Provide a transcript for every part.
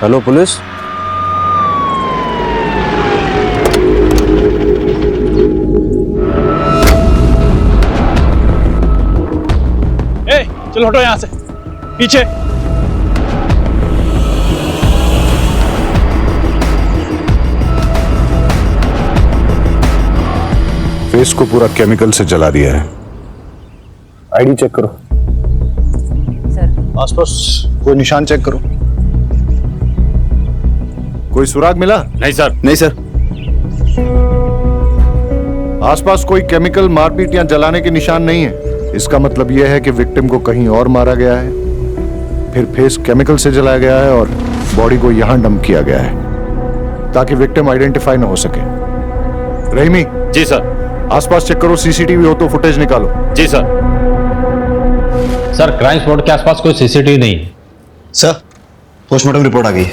Hello police. ए, चलो हटो यहाँ से, पीछे। फेस को पूरा केमिकल से जला दिया है। आईडी चेक करो। सर। आसपास कोई निशान चेक करो। कोई सुराग मिला? नहीं सर। नहीं सर। आसपास कोई केमिकल, मारपीट या जलाने के निशान नहीं है। इसका मतलब यह है कि विक्टिम को कहीं और मारा गया है, फिर फेस केमिकल से जलाया गया है और बॉडी को यहां डंप किया गया है ताकि विक्टिम आइडेंटिफाई न हो सके। रहीमी। जी सर। आसपास चेक करो, सीसीटीवी हो तो फुटेज निकालो। जी सर। सर, क्राइम स्पॉट के आसपास कोई सीसीटीवी नहीं है। सर, पोस्टमार्टम रिपोर्ट आ गई।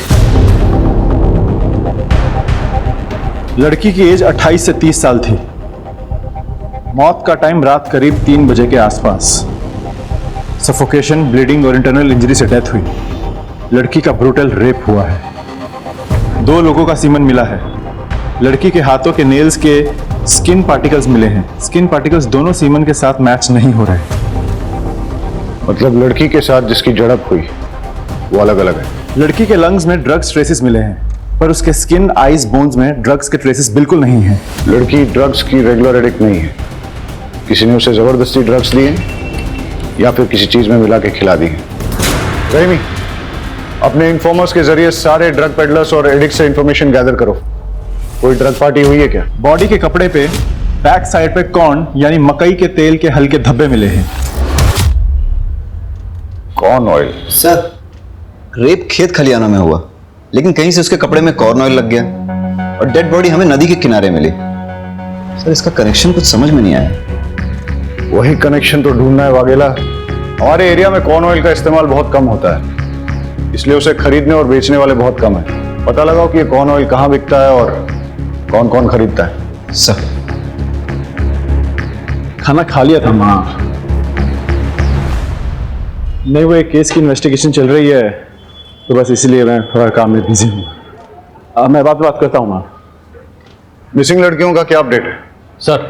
लड़की की एज 28 से 30 साल थी। मौत का टाइम रात करीब 3 बजे के आसपास। सफोकेशन, ब्लीडिंग और इंटरनल इंजरी से डेथ हुई। लड़की का ब्रूटल रेप हुआ है। 2 लोगों का सीमन मिला है। लड़की के हाथों के नेल्स के स्किन पार्टिकल्स मिले हैं। स्किन पार्टिकल्स दोनों सीमन के साथ मैच नहीं हो रहे। मतलब लड़की के साथ जिसकी झड़प हुई वो अलग अलग है। लड़की के लंग्स में ड्रग्स ट्रेसेस मिले हैं, पर उसके स्किन, आईज, बोन्स में ड्रग्स के ट्रेसेस बिल्कुल नहीं हैं। लड़की ड्रग्स की रेगुलर एडिक्ट नहीं है। किसी ने उसे जबरदस्ती ड्रग्स दिए या फिर किसी चीज में मिला के खिला दी है। रहीमी, अपने इन्फॉर्मर्स के जरिए सारे ड्रग पेडलर्स और एडिक्ट से इंफॉर्मेशन गैदर करो। कोई ड्रग पार्टी हुई है क्या? बॉडी के कपड़े पे बैक साइड पे कॉर्न यानी मकई के तेल के हल्के धब्बे मिले हैं। Corn oil? सर, रेप खेत खलियाना में हुआ, लेकिन कहीं से उसके कपड़े में कॉर्न ऑयल लग गया और डेड बॉडी हमें नदी के किनारे मिली। सर, इसका कनेक्शन कुछ समझ में नहीं आया। वही कनेक्शन तो ढूंढना है वाघेला। हमारे एरिया में कॉर्न ऑयल का इस्तेमाल बहुत कम होता है, इसलिए उसे खरीदने और बेचने वाले बहुत कम है। पता लगाओ कि ये कॉर्न ऑयल कहाँ बिकता है और कौन कौन खरीदता है। सर, खाना खा लिया था माँ। नहीं, वो एक केस की इन्वेस्टिगेशन चल रही है, तो बस इसलिए मैं थोड़ा काम में बिजी हूँ। मैं बात करता हूँ माँ। मिसिंग लड़कियों का क्या अपडेट है? सर,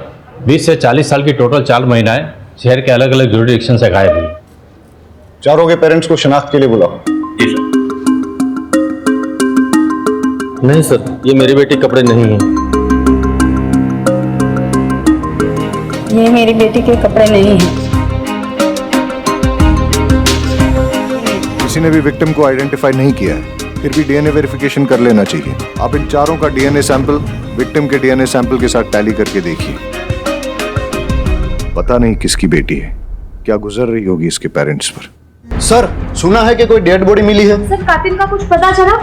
20 से 40 साल की टोटल 4 महिलाएं शहर के अलग अलग जुरिडिक्शन से गायब हुई। चारों के पेरेंट्स को शिनाख्त के लिए बुलाओ। नहीं सर, ये मेरी बेटी कपड़े नहीं है। ये मेरी बेटी के कपड़े नहीं हैं। किसी ने भी विक्टिम को आइडेंटिफाई नहीं किया है, फिर भी डीएनए वेरिफिकेशन कर लेना चाहिए। आप इन चारों का डीएनए सैंपल विक्टिम के डीएनए सैंपल के साथ टैली करके देखिए। पता नहीं किसकी बेटी है, क्या गुजर रही होगी इसके पेरेंट्स पर। सर, सुना है कि कोई डेड बॉडी मिली है। सर, कातिल का कुछ पता चला?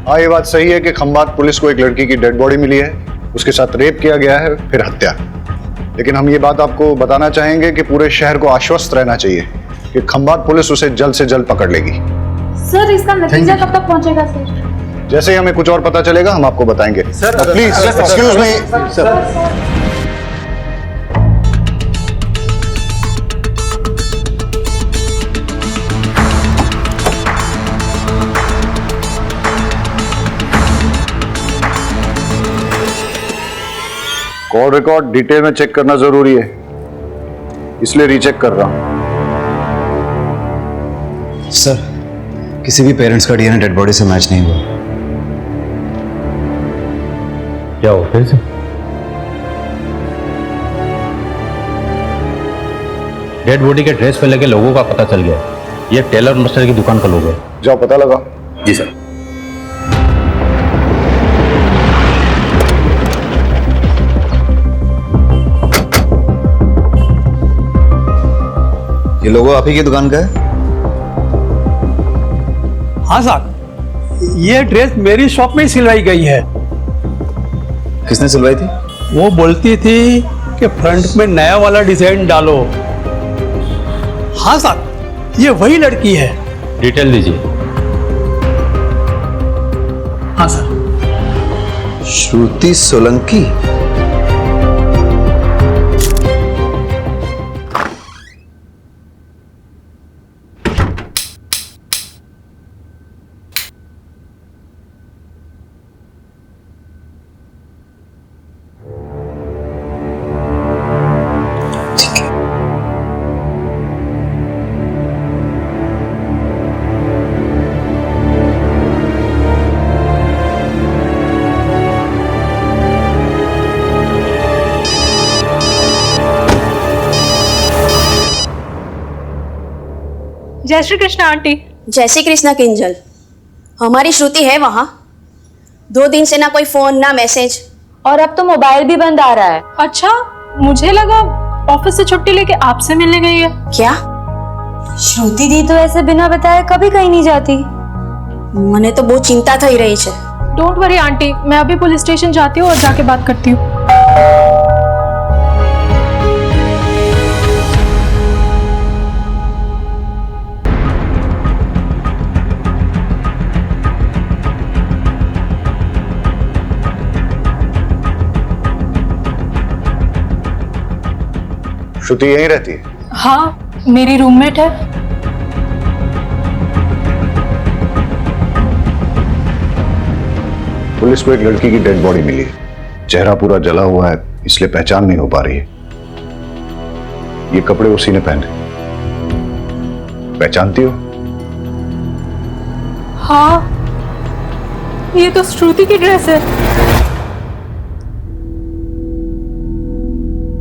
हाँ, ये बात सही है कि खंबात पुलिस को एक लड़की की डेड बॉडी मिली है। उसके साथ रेप किया गया है, फिर हत्या। लेकिन हम ये बात आपको बताना चाहेंगे कि पूरे शहर को आश्वस्त रहना चाहिए कि खंबात पुलिस उसे जल्द से जल्द पकड़ लेगी। सर, इसका नतीजा कब तक पहुंचेगा सर? जैसे ही हमें कुछ और पता चलेगा हम आपको बताएंगे। Please excuse me sir. Call record detail में चेक करना जरूरी है, इसलिए रीचेक कर रहा हूं। सर, किसी भी पेरेंट्स का डीएनए डेड बॉडी से मैच नहीं हुआ। क्या हो फिर से? डेड बॉडी के ड्रेस पे लगे लोगों का पता चल गया। ये टेलर मास्टर की दुकान का लोगो है। जाओ पता लगा। जी सर। ये लोगो आप ही की दुकान का है? हाँ साहब, ये ड्रेस मेरी शॉप में ही सिलवाई गई है। किसने सिलवाई थी? वो बोलती थी कि फ्रंट में नया वाला डिजाइन डालो। हाँ साहब, ये वही लड़की है। डिटेल दीजिए। हाँ सर। श्रुति सोलंकी। जय श्री कृष्ण आंटी। जय श्री कृष्णा किंजल। हमारी श्रुति है वहाँ। 2 दिन से ना कोई फोन ना मैसेज, और अब तो मोबाइल भी बंद आ रहा है। अच्छा, मुझे लगा ऑफिस से छुट्टी लेके आपसे मिलने गई है। क्या? श्रुति दी तो ऐसे बिना बताए कभी कहीं नहीं जाती। मने तो बहुत चिंता थई रही है। डोंट वरी आंटी, मैं अभी पुलिस स्टेशन जाती हूँ और जाके बात करती हूँ। श्रुति यहीं रहती है? हाँ, मेरी रूममेट है। पुलिस को एक लड़की की डेड बॉडी मिली है। चेहरा पूरा जला हुआ है, इसलिए पहचान नहीं हो पा रही है। ये कपड़े उसी ने पहने। पहचानती हो? हाँ, ये तो श्रुति की ड्रेस है।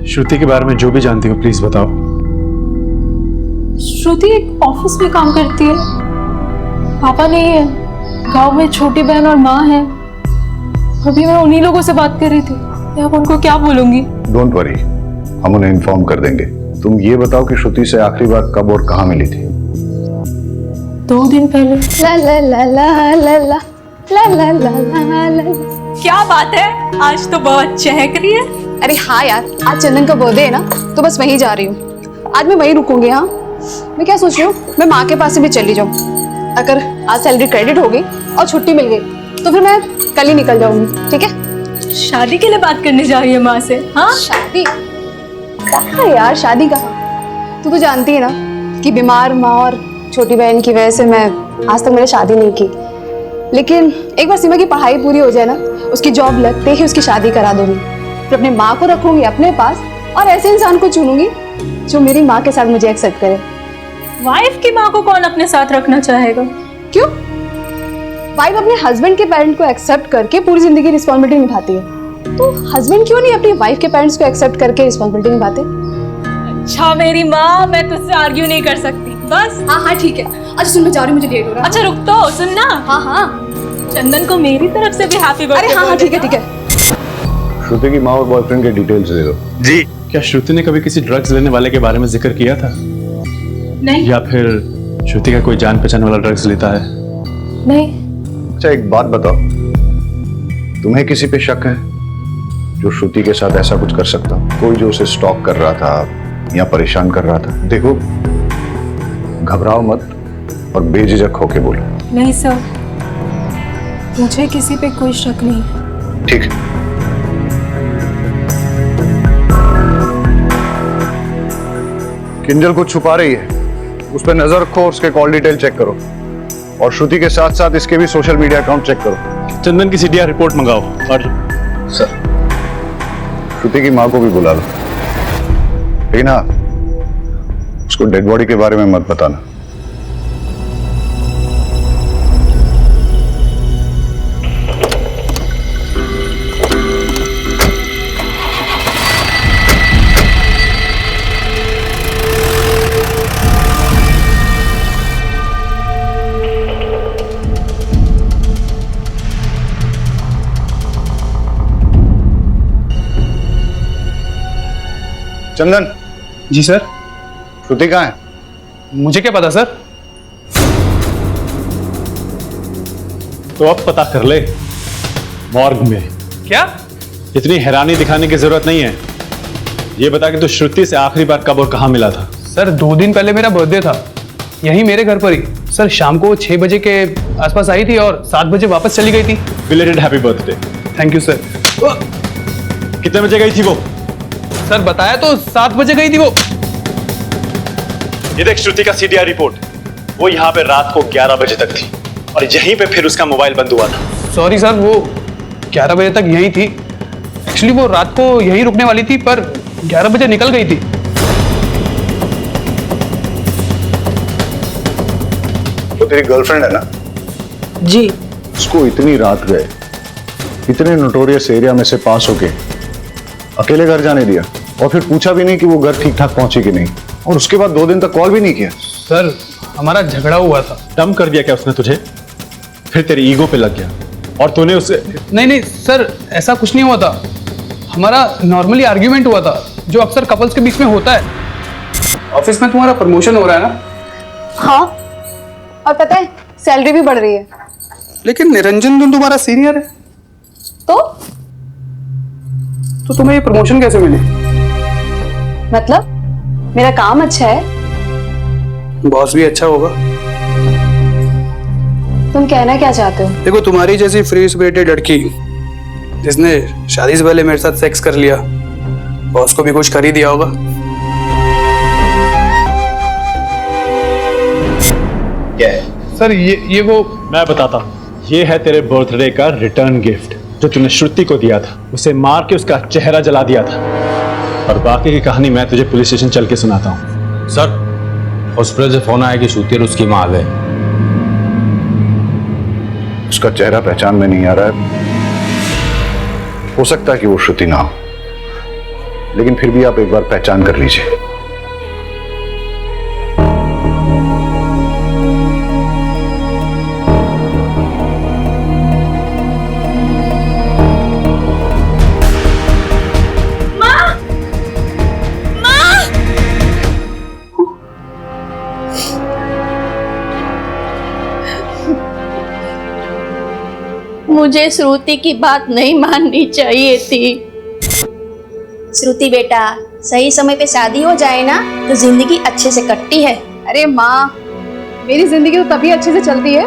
श्रुति के बारे में जो भी जानती हो प्लीज बताओ। श्रुति एक ऑफिस में काम करती है। पापा नहीं है, गांव में छोटी बहन और माँ है। अभी मैं उन्हीं लोगों से बात कर रही थी। मैं अब उनको क्या बोलूंगी? डोंट वरी, हम उन्हें इन्फॉर्म कर देंगे। तुम ये बताओ कि श्रुति से आखिरी बार कब और कहाँ मिली थी? 2 दिन पहले। ला ला ला ला ला ला ला ला ला ला ला। क्या बात है, आज तो बहुत चहक रही है। अरे हाँ यार, आज चंदन का बर्थडे है ना, तो बस वहीं जा रही हूँ। आज मैं वहीं रुकूंगी। हाँ, मैं क्या सोच रही हूँ, मैं माँ के पास से भी चली जाऊँ। अगर आज सैलरी क्रेडिट हो गई और छुट्टी मिल गई तो फिर मैं कल ही निकल जाऊंगी। ठीक है? शादी के लिए बात करने जा रही है माँ से? हाँ, शादी कहाँ यार, शादी कहाँ? तू तो जानती है ना कि बीमार माँ और छोटी बहन की वजह से मैं आज तक मैंने शादी नहीं की। लेकिन एक बार सीमा की पढ़ाई पूरी हो जाए ना, उसकी जॉब लगते ही उसकी शादी करा दूंगी। फिर अपने माँ को रखूंगी अपने पास और ऐसे इंसान को चुनूंगी जो मेरी माँ के साथ मुझे एक्सेप्ट करे। वाइफ की माँ को कौन अपने साथ रखना चाहेगा? क्यों? वाइफ अपने हस्बैंड के पेरेंट को एक्सेप्ट करके पूरी जिंदगी रिस्पॉन्सिबिलिटी निभाती है, तो हस्बैंड क्यों नहीं अपनी वाइफ के पेरेंट्स को एक्सेप्ट करके रिस्पॉन्सिबिलिटी निभाते? अच्छा मेरी माँ, मैं तुझसे आर्ग्यू नहीं कर सकती। बस हाँ हाँ ठीक है। अच्छा सुन, मैं जा रही हूँ, मुझे लेट हो रहा है। अच्छा रुक तो, सुनना। हाँ हाँ। चंदन को मेरी तरफ से भी हैप्पी बर्थडे। अरे हाँ हाँ ठीक है ठीक है। श्रुति की माँ और बॉयफ्रेंड के डिटेल्स दे दो। जी। क्या श्रुति ने कभी किसी ड्रग्स लेने वाले के बारे में जिक्र किया था? नहीं। या फिर श्रुति का कोई जान पहचान वाला ड्रग्स लेता है? नहीं। अच्छा एक बात बताओ, तुम्हें किसी पे शक है जो श्रुति के साथ ऐसा कुछ कर सकता? कोई जो उसे स्टॉक कर रहा था या परेशान कर रहा था? देखो, घबराओ मत और बेझिझक होके बोलो। नहीं सर, मुझे किसी पे कोई शक नहीं। ठीक है। किंजल कुछ छुपा रही है, उस पर नजर रखो, उसके कॉल डिटेल चेक करो और श्रुति के साथ साथ इसके भी सोशल मीडिया अकाउंट चेक करो। चंदन की सीडीआर रिपोर्ट मंगाओ और सर, श्रुति की माँ को भी बुला लो, लेकिन हाँ, उसको डेड बॉडी के बारे में मत बताना। चंदन। जी सर। श्रुति कहाँ है? मुझे क्या पता सर, तो अब पता कर ले। मॉर्ग में। क्या? इतनी हैरानी दिखाने की जरूरत नहीं है। ये बता कि तू श्रुति से आखिरी बार कब और कहां मिला था? सर 2 दिन पहले मेरा बर्थडे था, यहीं मेरे घर पर ही। सर शाम को 6 बजे के आसपास आई थी और 7 बजे वापस चली गई थी। Belated happy birthday. Thank you sir. कितने बजे गई थी वो? सर बताया तो 7 बजे गई थी वो। ये देख श्रुति का सीडीआर रिपोर्ट, वो यहाँ पे रात को 11 बजे तक थी और यहीं पे फिर उसका मोबाइल बंद हुआ था। सॉरी सर, वो 11 बजे तक यहीं थी। एक्चुअली वो रात को यहीं रुकने वाली थी पर 11 बजे निकल गई थी। वो तेरी गर्लफ्रेंड है ना? जी। उसको इतनी रात गए, इतने नोटोरियस एरिया में से पास होके अकेले घर जाने दिया और फिर पूछा भी नहीं कि वो घर ठीक ठाक पहुंची कि नहीं, और उसके बाद 2 दिन तक कॉल भी नहीं किया। सर हमारा झगड़ा हुआ था। डम कर दिया क्या उसने तुझे? फिर तेरी ईगो पे लग गया और तूने उसे... नहीं नहीं सर, ऐसा कुछ नहीं हुआ था। हमारा नॉर्मली आर्ग्यूमेंट हुआ था, जो अक्सर कपल्स के बीच में होता है। ऑफिस में तुम्हारा प्रमोशन हो रहा है ना? हाँ, और पता है सैलरी भी बढ़ रही है। लेकिन निरंजन तुम तुम्हारा सीनियर है, तो तुम्हें ये प्रमोशन कैसे मिली? मतलब मेरा काम अच्छा है। बॉस भी अच्छा होगा। तुम कहना क्या चाहते हो? देखो, तुम्हारी जैसी फ्री स्पिरिटेड लड़की जिसने शादी से पहले मेरे साथ सेक्स कर लिया, बॉस को भी कुछ कर ही दिया होगा। क्या है सर ये वो मैं बताता हूँ। ये है तेरे बर्थडे का रिटर्न गिफ्ट जो तूने श्रुति को दिया था। उसे मार के उसका चेहरा जला दिया था। और बाकी की कहानी मैं तुझे पुलिस स्टेशन चल के सुनाता हूँ। सर, हॉस्पिटल से फोन आया कि श्रुति और उसकी माँ आ गए। उसका चेहरा पहचान में नहीं आ रहा है। हो सकता है कि वो श्रुति ना हो, लेकिन फिर भी आप एक बार पहचान कर लीजिए। मुझे श्रुति की बात नहीं माननी चाहिए थी। श्रुति बेटा, सही समय पे शादी हो जाए ना तो जिंदगी अच्छे से कटती है। अरे माँ, मेरी जिंदगी तो तभी अच्छे से चलती है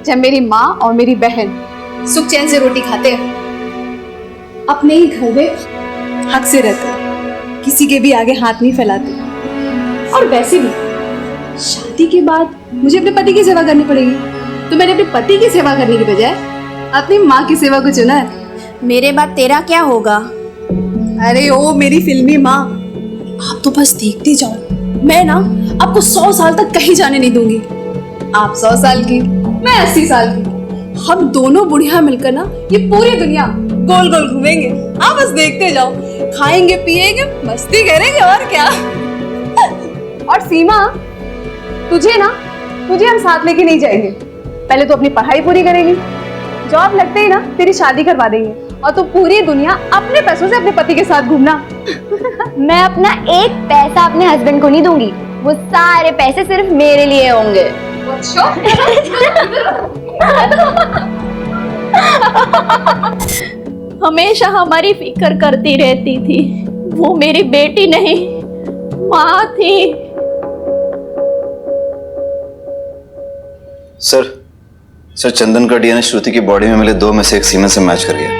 जब मेरी माँ और मेरी बहन सुख चैन से रोटी खाते हैं, अपने ही घर में हक से रहते हैं, किसी के भी आगे हाथ नहीं फैलाते। और वैसे भी शादी के बाद मुझे अपने पति की सेवा करनी पड़ेगी, तो मैंने अपने पति की सेवा करने की बजाय अपनी माँ की सेवा को चुना है। मेरे बाद तेरा क्या होगा? अरे ओ मेरी फिल्मी माँ, आप तो बस देखते जाओ। मैं ना आपको 100 साल तक कहीं जाने नहीं दूंगी। आप 100 साल की, मैं 80 साल की। हम दोनों बुढ़िया मिलकर ना ये पूरी दुनिया गोल गोल घूमेंगे। आप बस देखते जाओ, खाएंगे पिएंगे मस्ती करेंगे, और क्या। और सीमा, तुझे हम साथ लेके नहीं जाएंगे। पहले तो अपनी पढ़ाई पूरी करेंगी, जॉब लगते ही ना तेरी शादी करवा देंगे, और तो पूरी दुनिया अपने पैसों से अपने पति के साथ घूमना। मैं अपना एक पैसा अपने हस्बैंड को नहीं दूंगी, वो सारे पैसे सिर्फ मेरे लिए होंगे। हमेशा हमारी फिक्र करती रहती थी। वो मेरी बेटी नहीं, माँ थी। सर, चंदन का डीएनए श्रुति की बॉडी में मिले 2 में से एक सीमेन से मैच कर गया।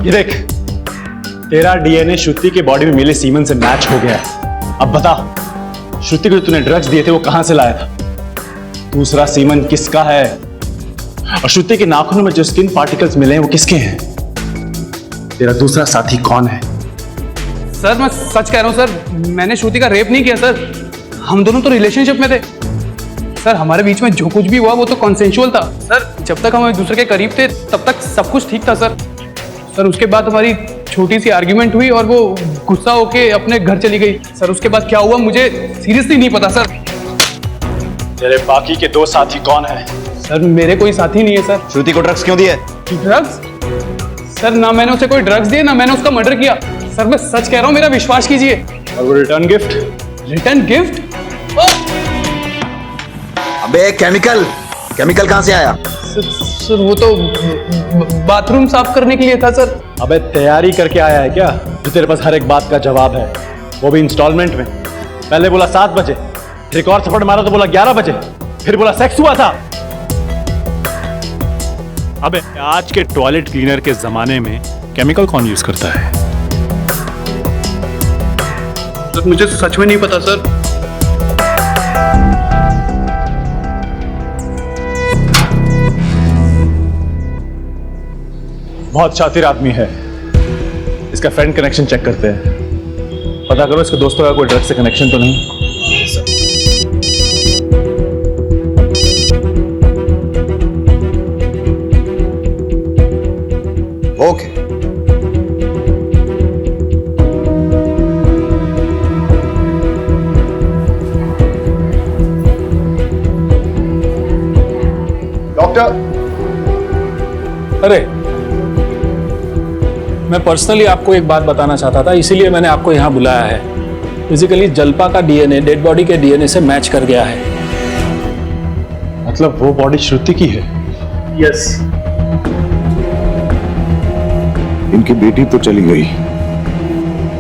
ये देख, तेरा डीएनए श्रुति के बॉडी में मिले सीमेन से मैच हो गया है। अब बता, श्रुति को जो तूने ड्रग्स दिए थे वो कहां से लाया था? दूसरा सीमेन किसका है? और श्रुति के नाखूनों में जो स्किन पार्टिकल्स मिले हैं वो किसके हैं? तेरा दूसरा साथी कौन है? सर, मैं सच कह रहा हूँ सर, मैंने श्रुति का रेप नहीं किया सर। हम दोनों तो रिलेशनशिप में थे सर। हमारे बीच में जो कुछ भी हुआ वो तो कॉन्सेंशुअल था सर। जब तक हम एक दूसरे के करीब थे तब तक सब कुछ ठीक था सर। उसके बाद हमारी छोटी सी आर्ग्यूमेंट हुई और वो गुस्सा होके अपने घर चली गई सर। उसके बाद क्या हुआ मुझे सीरियसली नहीं पता सर। तेरे बाकी के 2 साथी कौन है? सर, मेरे कोई साथी नहीं है सर। श्रुति को ड्रग्स क्यों दिया? ड्रग्स? सर, ना मैंने उसे कोई ड्रग्स दिए, ना मैंने उसका मर्डर किया सर। मैं सच कह रहा हूँ, मेरा विश्वास कीजिए। और वो रिटर्न गिफ्ट? Return gift? अबे केमिकल कहां से आया? सर, वो तो बाथरूम साफ करने के लिए था सर। अबे तैयारी करके आया है क्या जो तेरे पास हर एक बात का जवाब है, वो भी इंस्टॉलमेंट में? पहले बोला 7 बजे, फिर एक और थप्पड़ मारा तो बोला 11 बजे, फिर बोला सेक्स हुआ था। अबे आज के टॉयलेट क्लीनर के जमाने में केमिकल कौन यूज करता है? सर, मुझे सच में नहीं पता सर। बहुत शातिर आदमी है। इसका फ्रेंड कनेक्शन चेक करते हैं, पता करो इसके दोस्तों का कोई ड्रग्स से कनेक्शन तो नहीं। ओके। बेटा। अरे, मैं पर्सनली आपको एक बात बताना चाहता था, इसीलिए मैंने आपको यहाँ बुलाया है। फिजिकली जल्पा का डीएनए डेड बॉडी के डीएनए से मैच कर गया है। मतलब वो बॉडी श्रुति की है? यस। इनकी बेटी तो चली गई,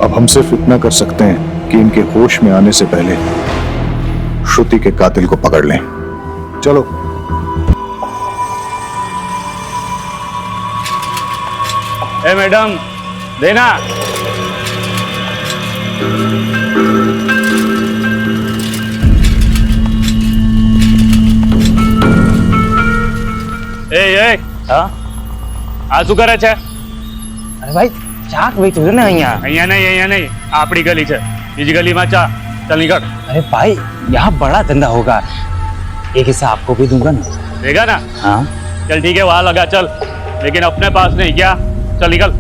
अब हम सिर्फ इतना कर सकते हैं कि इनके होश में आने से पहले श्रुति के कातिल को पकड़ लें। चलो। ए मैडम, देना। એ હા આ શું કરે છે? અરે ભાઈ ચાક વેચું છે ને અહીંયા. અહીંયા નહીં આપણી ગલી છે, બીજી ગલીમાં ચા. चल निकल। अरे भाई यहाँ बड़ा धंधा होगा, एक हिस्सा आपको भी दूंगा ना। देगा ना? हाँ चल ठीक है, वहां लगा चल, लेकिन अपने पास नहीं। क्या? चल निकल।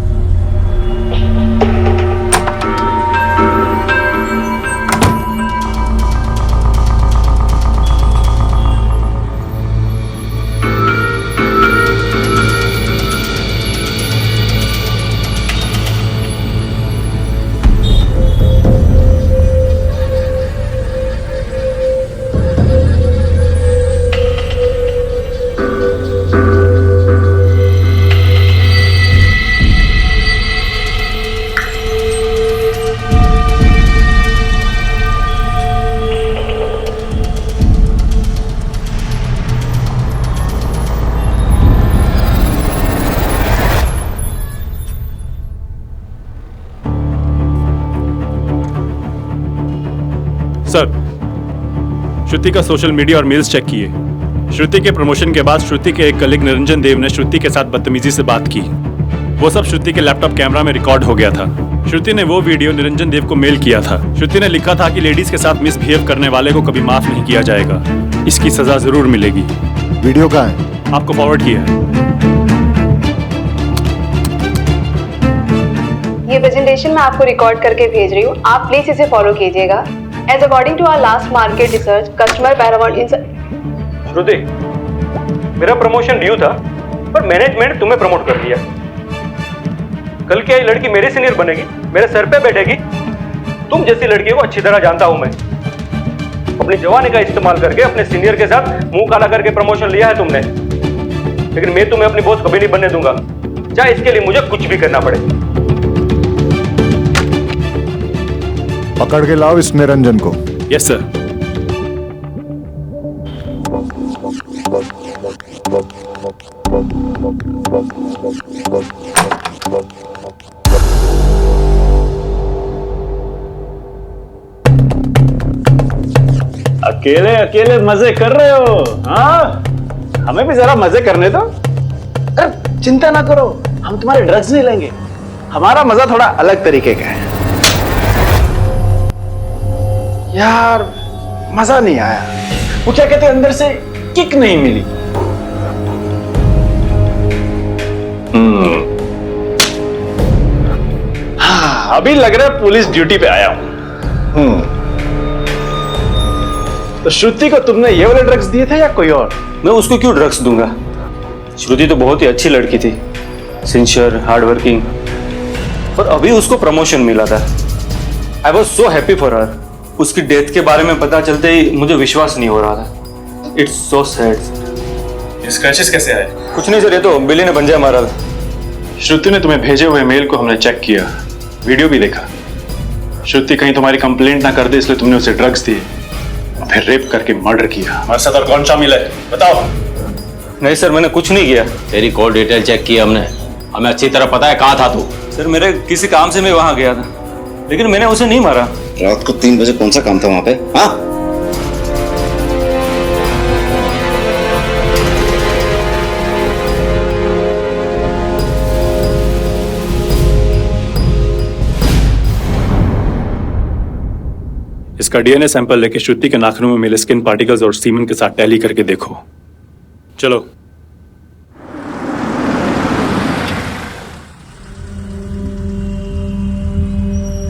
सर, श्रुति का सोशल मीडिया और मेल्स चेक किए। श्रुति के प्रमोशन के बाद श्रुति के एक कलीग निरंजन देव ने श्रुति के साथ बदतमीजी से बात की। वो सब श्रुति के लैपटॉप कैमरा में रिकॉर्ड हो गया था। श्रुति ने वो वीडियो निरंजन देव को मेल किया था। श्रुति ने लिखा था कि लेडीज के साथ मिसबिहेव करने वाले को कभी माफ नहीं किया जाएगा, इसकी सजा जरूर मिलेगी। वीडियो कहाँ है? आपको फॉरवर्ड किया है। ये प्रेजेंटेशन मैं आपको रिकॉर्ड करके भेज रही हूँ, आप प्लीज इसे फॉलो कीजिएगा। As according to our last market research, customer paramount in श्रुति, मेरा प्रमोशन ड्यू था, पर मैनेजमेंट तुम्हें प्रमोट कर दिया। कल क्या ये लड़की मेरे सीनियर बनेगी, मेरे सर पे बैठेगी? तुम जैसी लड़की को अच्छी तरह जानता हूं मैं। अपनी जवानी का इस्तेमाल करके अपने सीनियर के साथ मुंह काला करके प्रमोशन लिया है तुमने, लेकिन मैं तुम्हें अपनी बॉस कभी नहीं बनने दूंगा, चाहे इसके लिए मुझे कुछ भी करना पड़े। पकड़ के लाओ इस निरंजन को। Yes sir. अकेले अकेले मजे कर रहे हो? हाँ, हमें भी जरा मजे करने दो। अरे चिंता ना करो, हम तुम्हारे ड्रग्स नहीं लेंगे, हमारा मजा थोड़ा अलग तरीके का है। यार मजा नहीं आया, वो क्या कहते हैं, अंदर से किक नहीं मिली। हाँ, अभी लग रहा है पुलिस ड्यूटी पे आया हूं। तो श्रुति को तुमने ये वाले ड्रग्स दिए थे या कोई और? मैं उसको क्यों ड्रग्स दूंगा? श्रुति तो बहुत ही अच्छी लड़की थी, सिंसियर, हार्ड वर्किंग, पर अभी उसको प्रमोशन मिला था। I was so happy for her. उसकी डेथ के बारे में पता चलते ही मुझे विश्वास नहीं हो रहा था। It's so sad. स्क्रैचेस कैसे आए? कुछ नहीं सर, ये तो बिल्ली ने पंजा मारा। श्रुति ने तुम्हें भेजे हुए मेल को हमने चेक किया, वीडियो भी देखा। श्रुति कहीं तुम्हारी कंप्लेंट ना कर दे इसलिए तुमने उसे ड्रग्स दिए, फिर रेप करके मर्डर किया। हमारे साथ और कौन शामिल है बताओ? नहीं सर, मैंने कुछ नहीं किया। तेरी कॉल डिटेल चेक की हमने, हमें अच्छी तरह पता है कहाँ था तू। सर मेरे किसी काम से मैं वहां गया था, लेकिन मैंने उसे नहीं मारा। रात को 3 बजे कौन सा काम था वहां पे? हाँ, इसका डीएनए सैंपल लेके श्रुति के नाखूनों में मिले स्किन पार्टिकल्स और सीमन के साथ टैली करके देखो। चलो।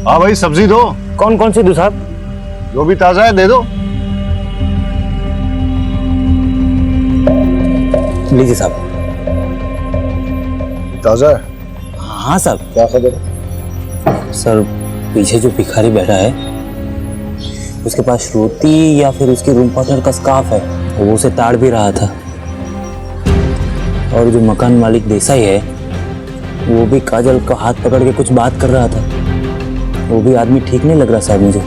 हाँ भाई, सब्जी दो। कौन कौन सी दूँ साहब? जो भी ताजा है दे दो। लीजिए साहब। ताजा है? हाँ साहब। क्या खबर? सर पीछे जो भिखारी बैठा है उसके पास श्रुति या फिर उसके रूम पार्टनर का स्कार्फ है, वो उसे ताड़ भी रहा था। और जो मकान मालिक देसाई है वो भी काजल का हाथ पकड़ के कुछ बात कर रहा था। वो भी आदमी ठीक नहीं लग रहा साहब मुझे।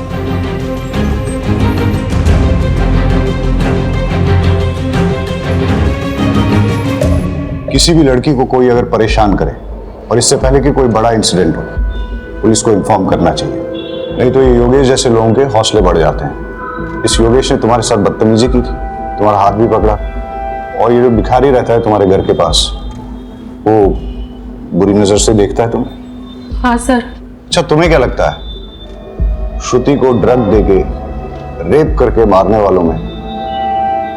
किसी भी लड़की को कोई अगर परेशान करे और इससे पहले कि कोई बड़ा इंसिडेंट हो, पुलिस को इन्फॉर्म करना चाहिए, नहीं तो ये योगेश जैसे लोगों के हौसले बढ़ जाते हैं। इस योगेश ने तुम्हारे साथ बदतमीजी की थी, तुम्हारा हाथ भी पकड़ा, और ये जो भिखारी रहता है तुम्हारे घर के पास, वो बुरी नजर से देखता है तुम्हें। हाँ सर। अच्छा, तुम्हें क्या लगता है श्रुति को ड्रग देके रेप करके मारने वालों में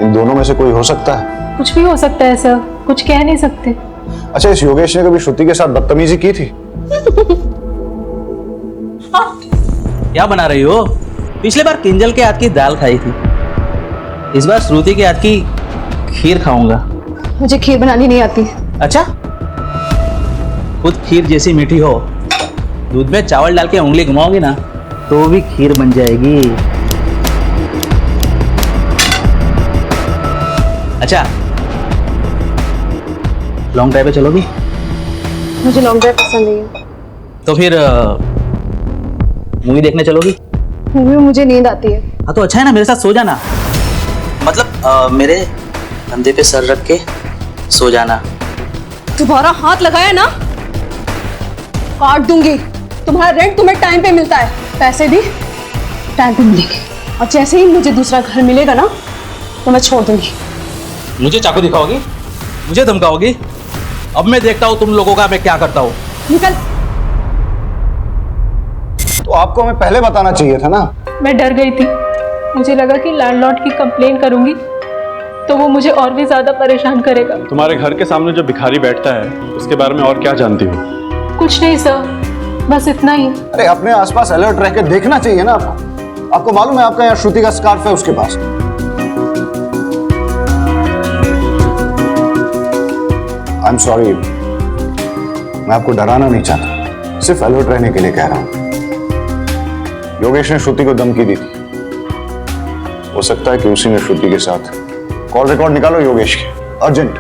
इन दोनों में से कोई हो सकता है? कुछ भी हो सकता है सर, कुछ कह नहीं सकते। अच्छा, इस योगेश ने कभी श्रुति के साथ बदतमीजी की थी? क्या बना रही हो? पिछले बार किंजल के हाथ की दाल खाई थी, इस बार श्रुति के हाथ की खीर खाऊंगा। मुझे खीर बनानी नहीं आती। अच्छा, खुद खीर जैसी मीठी हो, दूध में चावल डाल के उंगली घुमाओगी ना तो भी खीर बन जाएगी। अच्छा, लॉन्ग ड्राइव पे चलोगी? मुझे लॉन्ग ड्राइव पसंद नहीं है। तो फिर मूवी देखने चलोगी? मूवी में मुझे नींद आती है। हाँ तो अच्छा है ना, मेरे साथ सो जाना। मतलब मेरे कंधे पे सर रख के सो जाना। तुम्हारा हाथ लगाया ना काट दूंगी। तुम्हारा रेंट तुम्हें टाइम पे मिलता है, पैसे भी टाइम पे मिलेंगे, और जैसे ही मुझे दूसरा घर मिलेगा ना तो मैं छोड़ दूंगी। मुझे चाकू दिखाओगी? मुझे धमकाओगी? अब मैं देखता हूँ तुम लोगों का मैं क्या करता हूँ। निकल। तो आपको हमें पहले बताना चाहिए था ना। मैं डर गई थी, मुझे लगा कि लैंडलॉर्ड की कंप्लेन करूंगी तो वो मुझे और भी ज्यादा परेशान करेगा। तुम्हारे घर के सामने जो भिखारी बैठता है उसके बारे में और क्या जानती हो? कुछ नहीं सर, बस इतना ही। अरे अपने आसपास अलर्ट रह के देखना चाहिए ना आपको। आपको मालूम है आपका यहाँ श्रुति का स्कार्फ है उसके पास। आई एम सॉरी, मैं आपको डराना नहीं चाहता, सिर्फ अलर्ट रहने के लिए कह रहा हूं। योगेश ने श्रुति को धमकी दी थी, हो सकता है कि उसी ने श्रुति के साथ। कॉल रिकॉर्ड निकालो योगेश के, अर्जेंट।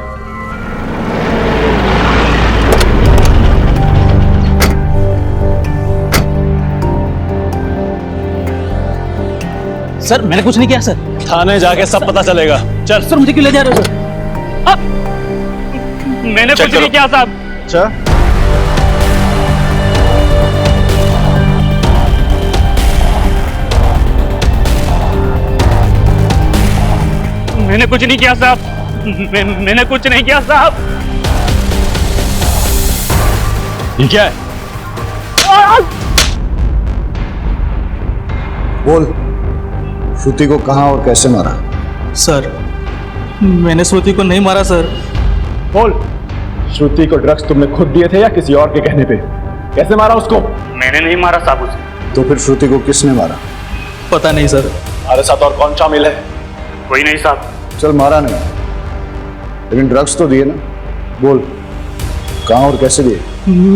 सर मैंने कुछ नहीं किया सर। थाने जाके सब पता चलेगा। चल। सर मुझे क्यों ले जा रहे हो सर? मैंने कुछ नहीं किया साहब। अच्छा, मैंने कुछ नहीं किया साहब। मैंने कुछ नहीं किया साहब। ये क्या है? बोल, श्रुति को कहां और कैसे मारा? सर मैंने श्रुति को नहीं मारा सर। बोल, श्रुति को ड्रग्स तुमने खुद दिए थे या किसी और के कहने पे? कैसे मारा उसको? मैंने नहीं मारा साहब उसे। तो फिर श्रुति को किसने मारा? पता नहीं सर। हमारे साथ और कौन शामिल है? कोई नहीं साहब। चल, मारा नहीं, लेकिन ड्रग्स तो दिए ना। बोल, कहां और कैसे दिए?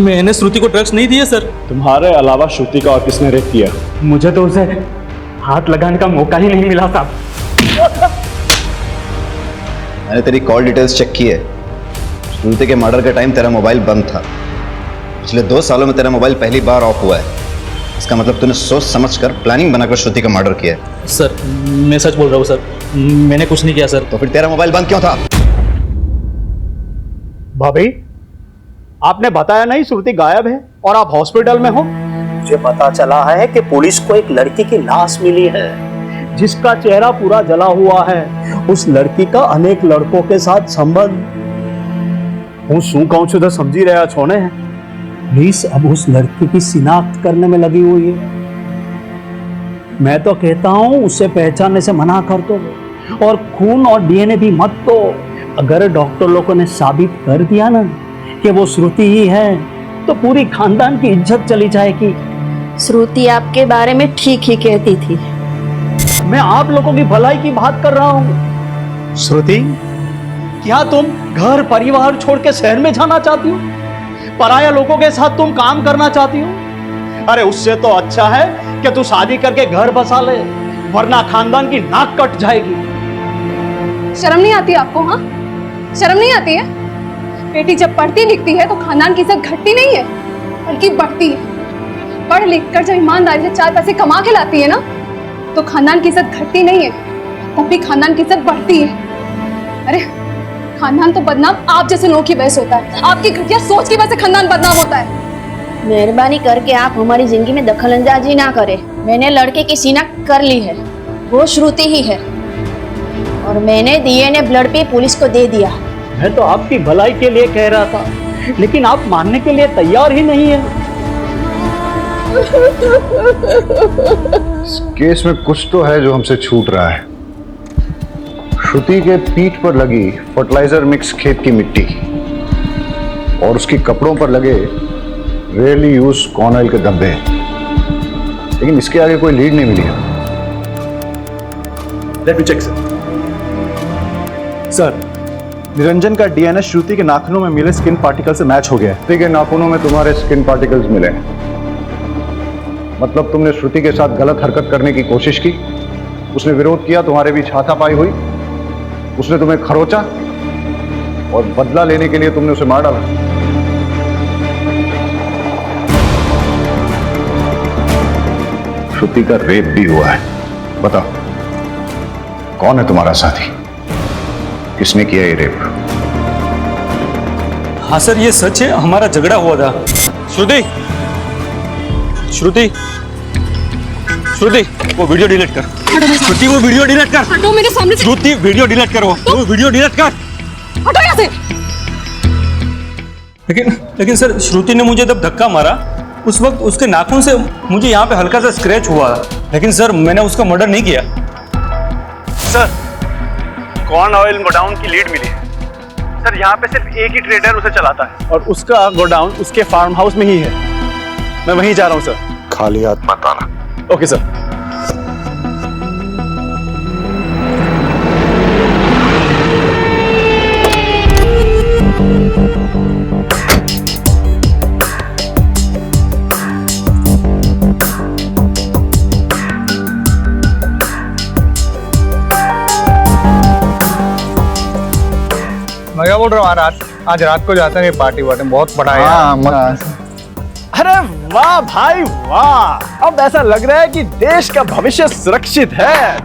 मैंने श्रुति को ड्रग्स नहीं दिए सर। तुम्हारे अलावा श्रुति का और किसने रेप किया? मुझे तो उसे हाथ लगाने का मौका ही नहीं मिला साहब। मैंने तेरी कॉल डिटेल्स चेक की है। श्रुति के मर्डर के टाइम तेरा मोबाइल बंद था। पिछले 2 सालों में तेरा मोबाइल पहली बार ऑफ हुआ है। इसका मतलब तूने सोच समझकर प्लानिंग बनाकर श्रुति का मर्डर किया है। सर मैं सच बोल रहा हूँ सर, मैंने कुछ नहीं किया सर। तो फिर तेरा मोबाइल बंद क्यों था? भाभी, आपने बताया नहीं श्रुति गायब है और आप हॉस्पिटल में हो। मुझे पता चला है कि पुलिस को एक लड़की की लाश मिली है जिसका चेहरा पूरा जला हुआ है। उस लड़की का अनेक लड़कों के साथ संबंध। હું શું કહું છું તો સમજી રહ્યા છો ને? पुलिस अब उस लड़की की शिनाख्त करने में लगी हुई है। मैं तो कहता हूं उसे पहचानने से मना कर दो और खून और डीएनए भी मत दो। अगर डॉक्टर लोगों ने साबित कर दिया ना कि वो श्रुति ही है तो पूरी खानदान की इज्जत चली जाएगी। श्रुति आपके बारे में ठीक ही कहती थी। मैं आप लोगों की भलाई की बात कर रहा हूं। श्रुति, क्या तुम घर परिवार छोड़ के शहर में जाना चाहती हो? पराया लोगों के साथ तुम काम करना चाहती हो? अरे उससे तो अच्छा है कि तू शादी करके घर बसा ले, वरना खानदान की नाक कट जाएगी। शर्म नहीं आती आपको? हाँ, शर्म नहीं आती है? बेटी जब पढ़ती लिखती है तो खानदान की इज्जत घटती नहीं है बल्कि बढ़ती है। पढ़ लिख कर जब ईमानदारी से 4 पैसे कमा के लाती है ना तो खानदान की इज्जत घटती नहीं है, तब भी खानदान की इज्जत बढ़ती है। अरे खानदान तो बदनाम आप जैसे लोगों की वजह से होता है, आपकी घटिया सोच की वजह से खानदान बदनाम होता है। मेहरबानी करके आप हमारी जिंदगी में दखलंदाजी ना करें। मैंने लड़के की शिनाख्त कर ली है, वो श्रुति ही है और मैंने डीएनए ब्लड पे पुलिस को दे दिया। मैं तो आपकी भलाई के लिए कह रहा था, लेकिन आप मानने के लिए तैयार ही नहीं है। इस केस में कुछ तो है जो हमसे छूट रहा है। श्रुति के पीठ पर लगी फर्टिलाइजर मिक्स खेत की मिट्टी और उसके कपड़ों पर लगे रेयरली यूज कॉर्न ऑयल के धब्बे, लेकिन इसके आगे कोई लीड नहीं मिली है। Let me check sir. Niranjan का डीएनए श्रुति के नाखूनों में मिले स्किन पार्टिकल से मैच हो गया है। श्रुति के नाखूनों में तुम्हारे स्किन पार्टिकल्स मिले, मतलब तुमने श्रुति के साथ गलत हरकत करने की कोशिश की, उसने विरोध किया, तुम्हारे बीच हाथापाई हुई, उसने तुम्हें खरोचा और बदला लेने के लिए तुमने उसे मार डाला। श्रुति का रेप भी हुआ है। बताओ कौन है तुम्हारा साथी, किसने किया ये रेप? हाँ सर ये सच है, हमारा झगड़ा हुआ था। श्रुति श्रुति श्रुति वो वीडियो डिलीट कर। श्रुति वो वीडियो डिलीट कर। हटो मेरे सामने से। श्रुति वीडियो डिलीट करो, वो वीडियो डिलीट कर। हटो यहाँ से। लेकिन सर श्रुति ने मुझे जब धक्का मारा उस वक्त उसके नाखून से मुझे यहाँ पे हल्का सा स्क्रैच हुआ, लेकिन सर मैंने उसका मर्डर नहीं किया। सर कॉर्न ऑयल गोडाउन की लीड मिली है सर। यहाँ पे सिर्फ एक ही ट्रेडर उसे चलाता है और उसका गोडाउन उसके फार्म हाउस में ही है। मैं वहीं जा रहा हूँ सर। खाली हाथ मत आना। Okay sir. मैं क्या बोल रहा हूँ, आज रात को जाते हैं पार्टी वार्टी, बहुत बड़ा है। अरे वाह भाई वाह, अब ऐसा लग रहा है कि देश का भविष्य सुरक्षित है।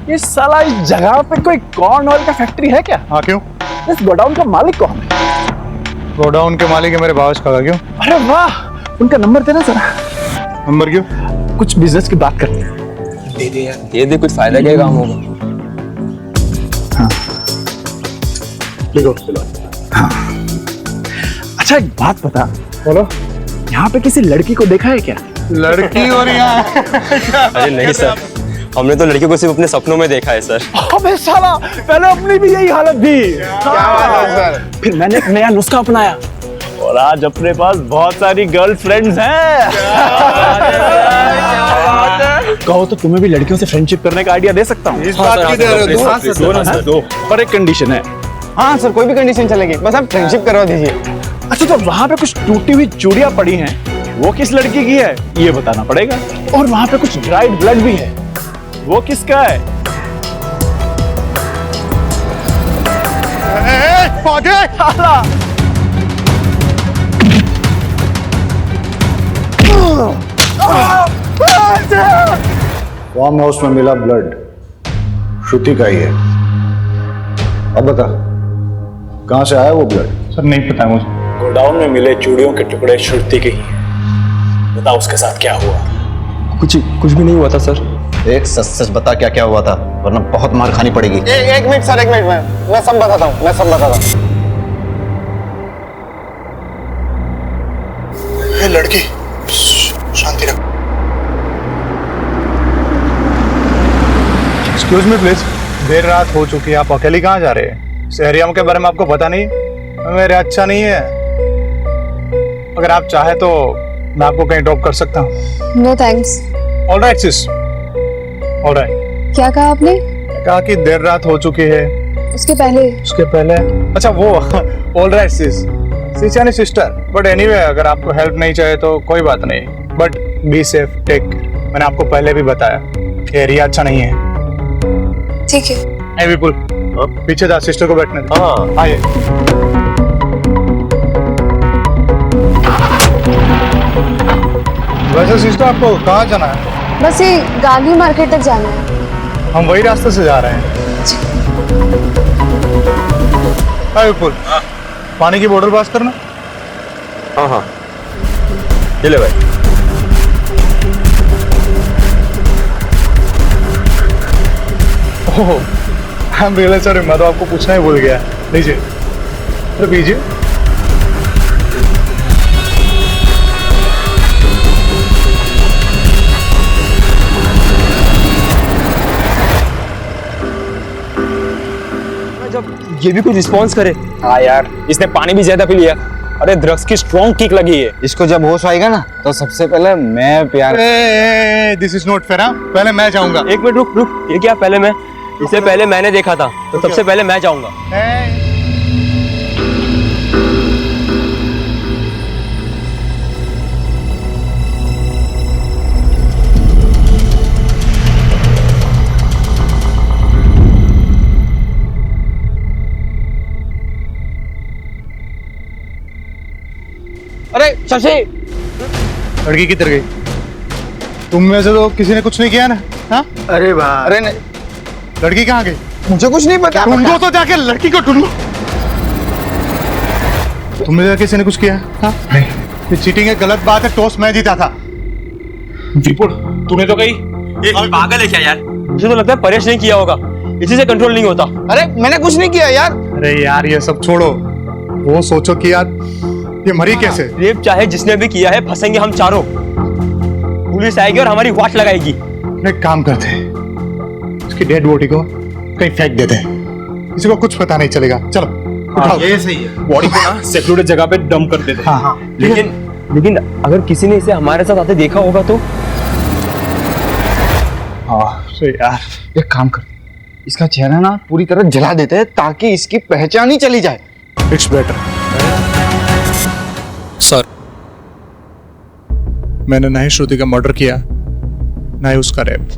इस साला इस जगह पे कोई कॉर्न ऑयल का फैक्ट्री है क्या? हाँ क्यों? इस गोडाउन का मालिक कौन है? गोडाउन के मालिक है मेरे भावज का। क्यों? अरे वाह, उनका नंबर देना जरा। नंबर क्यों? कुछ बिजनेस की बात करते हैं। दे दे यार, दे दे, कुछ फायदा क्या काम होगा। हाँ लिखो। हाँ अच्छा एक बात बता। बोलो। यहाँ पे किसी लड़की को देखा है क्या? लड़की और यहाँ? अरे नहीं सर, हमने तो लड़की को सिर्फ अपने सपनों में देखा है सर। अबे साला, पहले अपनी भी यही हालत थी। क्या बात है सर? फिर मैंने एक नया नुस्खा अपनाया और आज अपने पास बहुत सारी गर्ल फ्रेंड्स हैं। कहो तो तुम्हें भी लड़कियों से फ्रेंडशिप करने का आइडिया दे सकता हूँ। इस बात की दे रहे हो? पर एक कंडीशन है। हाँ सर, कोई भी कंडीशन चलेगी, बस आप फ्रेंडशिप करवा दीजिए। अच्छा तो वहाँ पे कुछ टूटी हुई चूड़ियां पड़ी हैं, वो किस लड़की की है ये बताना पड़ेगा। और वहाँ पे कुछ ड्राइड ब्लड भी है, वो किसका है? फार्म हाउस में मिला ब्लड श्रुति का ही है। अब बता कहां से आया वो ब्लड? सर नहीं पता मुझे। गोडाउन में मिले चूड़ियों के टुकड़े श्रुति के ही हैं। बताओ उसके साथ क्या हुआ? कुछ भी नहीं हुआ था सर। एक सच सच बता क्या क्या हुआ था, वरना बहुत मार खानी पड़ेगी। एक मिनट सर, एक मिनट, मैं सब बताता हूँ, मैं सब बताता हूँ। ये लड़की शांति रख। एक्सक्यूज मी प्लीज, देर रात हो चुकी है, आप अकेले कहाँ जा रहे हैं? इस एरिया के बारे में आपको पता नहीं? मेरे अच्छा नहीं है। अगर आप चाहे तो मैं आपको कहीं ड्रॉप कर सकता हूँ। No thanks. Alright sis, alright. क्या कहा आपने? कहा कि देर रात हो चुकी है, उसके पहले अच्छा वो ऑल राइट सिस यानी सिस्टर, बट एनीवे अगर आपको हेल्प नहीं चाहिए तो कोई बात नहीं, बट बी सेफ, टेक। मैंने आपको पहले भी बताया कि एरिया अच्छा नहीं है। ठीक है। ए विपुल, पीछे जा, सिस्टर को बैठने दे। हाँ आइए। वैसे सिस्टर आपको कहाँ जाना है? बस ये गांधी मार्केट तक जाना है। हम वही रास्ते से जा रहे हैं। हाँ विपुल, पानी की बोतल पास करना। हाँ ये ले भाई। ओह, आई एम रियली सॉरी, मैं तो आपको पूछना ही भूल गया। लीजिए, तो पीजिए। जब ये भी कुछ रिस्पॉन्स करे। हाँ यार, इसने पानी भी ज्यादा पी लिया। अरे ड्रग्स की स्ट्रॉन्ग किक लगी है इसको। जब होश आएगा ना तो सबसे पहले मैं प्यार। This is not fair. पहले मैं जाऊंगा। एक मिनट रुक, ये क्या पहले मैं? इससे पहले मैंने देखा था, तो सबसे पहले मैं जाऊंगा। अरे शशि, लड़की किधर गई? तुम में से तो किसी ने कुछ नहीं किया ना? हाँ? अरे भाई, अरे नहीं, लड़की कहाँ गई? मुझे कुछ नहीं पता। ढूंढो तो जाके लड़की को ढूंढो। तुमने से किसी ने कुछ किया? हाँ? नहीं, ये चीटिंग है, गलत बात है। टॉस मैं जीता था। विपुल, तूने तो कही पागल है क्या यार? मुझे तो लगता है परेश नहीं किया होगा, इसी से कंट्रोल नहीं होता। अरे मैंने कुछ नहीं किया यार। अरे यार ये सब छोड़ो, वो सोचो कि यार ये मरी कैसे? रेप चाहे जिसने भी किया है, फंसेंगे हम चारों। पुलिस आएगी और हमारी वाट लगाएगी। एक काम करते हैं, उसकी डेड बॉडी को कहीं फेंक देते हैं, किसी को कुछ पता नहीं चलेगा। चलो उठाओ। ये सही है। बॉडी को ना सेक्लूडेड जगह पे डंप कर देते हैं। हाँ। लेकिन अगर किसी ने इसे हमारे साथ आते देखा होगा तो? हाँ यार, एक काम कर, इसका चेहरा ना पूरी तरह जला देते हैं ताकि इसकी पहचान ही चली जाए। It's better. सर, मैंने ना ही श्रुति का मर्डर किया, ना ही उसका रेप।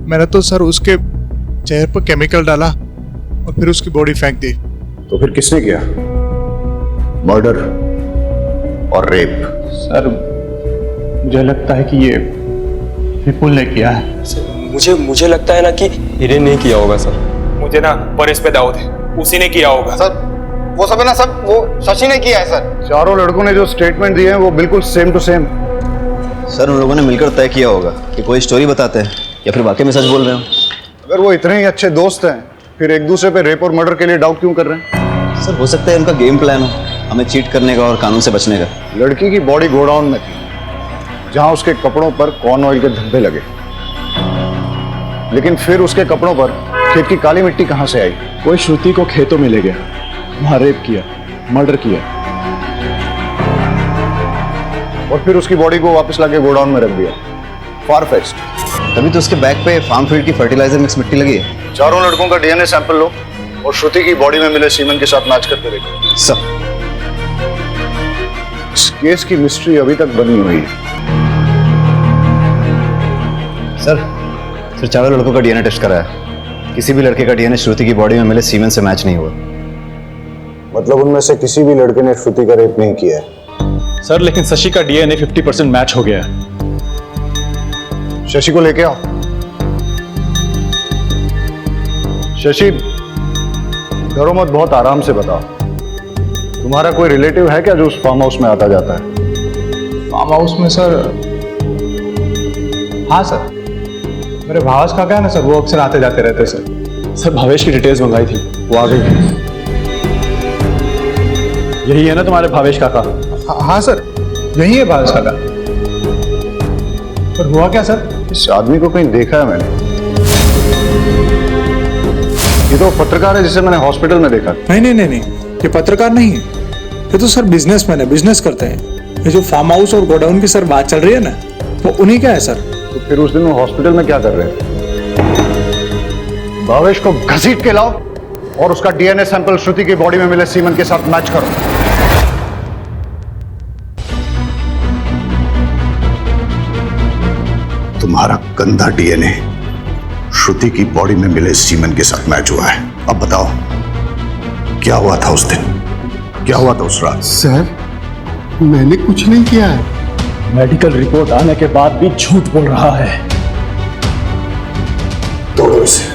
मैंने तो सर उसके चेहरे पर केमिकल डाला और फिर उसकी बॉडी फेंक दी। तो फिर किसने किया? मर्डर और रेप? सर मुझे लगता है कि ये विपुल ने किया है। मुझे लगता है ना कि हिरेन नहीं किया होगा सर। मुझे ना परेश पे दाऊद है, उसी ने किया होगा। सर वो सब है ना, सब वो शशि ने किया है सर। चारों लड़कों ने जो स्टेटमेंट दिए हैं वो बिल्कुल सेम टू सेम। सर उन लोगों ने मिलकर तय किया होगा कि कोई स्टोरी बताते हैं या फिर वाकई में सच बोल रहे हो। अगर वो इतने ही अच्छे दोस्त हैं, फिर एक दूसरे पे रेप और मर्डर के लिए डाउट क्यों कर रहे हैं? सर हो सकता है उनका गेम प्लान हो, हमें चीट करने का और कानून से बचने का। लड़की की बॉडी गोडाउन में थी, जहां उसके कपड़ों पर कॉर्न ऑयल के धब्बे लगे, लेकिन फिर उसके कपड़ों पर खेत की काली मिट्टी कहां से आई? कोई श्रुति को खेतों में ले गया, वहां रेप किया, मर्डर किया और फिर उसकी बॉडी को वापस लाके गोडाउन में रख दिया। फार फेस्ट। तभी तो उसके बैग पे फार्म फीड की फर्टिलाइजर मिक्स मिट्टी लगी है। चारों लड़कों का डीएनए सैंपल लो और श्रुति की बॉडी में मिले सीमेंट के साथ मैच करके देखो। सब इस केस की मिस्ट्री अभी तक बनी हुई है। सर चारों लड़कों का डीएनए टेस्ट कराया, किसी भी लड़के का डीएनए श्रुति की बॉडी में मिले सीमेंट से मैच नहीं हुआ। मतलब उनमें से किसी भी लड़के ने श्रुति का रेप नहीं किया है। सर लेकिन शशि का डीएनए 50% मैच हो गया है। शशि को लेके आओ। शशि डरो मत, बहुत आराम से बताओ। तुम्हारा कोई रिलेटिव है क्या जो उस फार्म हाउस में आता जाता है? फार्म हाउस में सर? हाँ सर, मेरे भावेश काका है ना सर, वो अक्सर आते जाते रहते सर। सर भावेश की डिटेल्स मंगाई थी, वो आ गई। यही है ना तुम्हारे भावेश काका? हाँ सर, यही है भावेश काका। पर हुआ क्या सर? इस आदमी को कहीं देखा है मैंने। ये तो पत्रकार है जिसे मैंने हॉस्पिटल में देखा। नहीं, ये पत्रकार नहीं है, ये तो सर बिजनेसमैन है, बिजनेस करते हैं। ये जो फार्म हाउस और गोडाउन की सर बात चल रही है ना, वो उन्हीं का है सर। तो फिर उस दिन वो हॉस्पिटल में क्या कर रहे थे? भावेश को घसीट के लाओ और उसका डीएनए सैंपल श्रुति की बॉडी में मिले सीमन के साथ मैच करो। तुम्हारा गंदा डीएनए श्रुति की बॉडी में मिले सीमन के साथ मैच हुआ है। अब बताओ क्या हुआ था उस दिन, क्या हुआ था उस रात? सर मैंने कुछ नहीं किया है। मेडिकल रिपोर्ट आने के बाद भी झूठ बोल रहा है। तोड़ो इसे।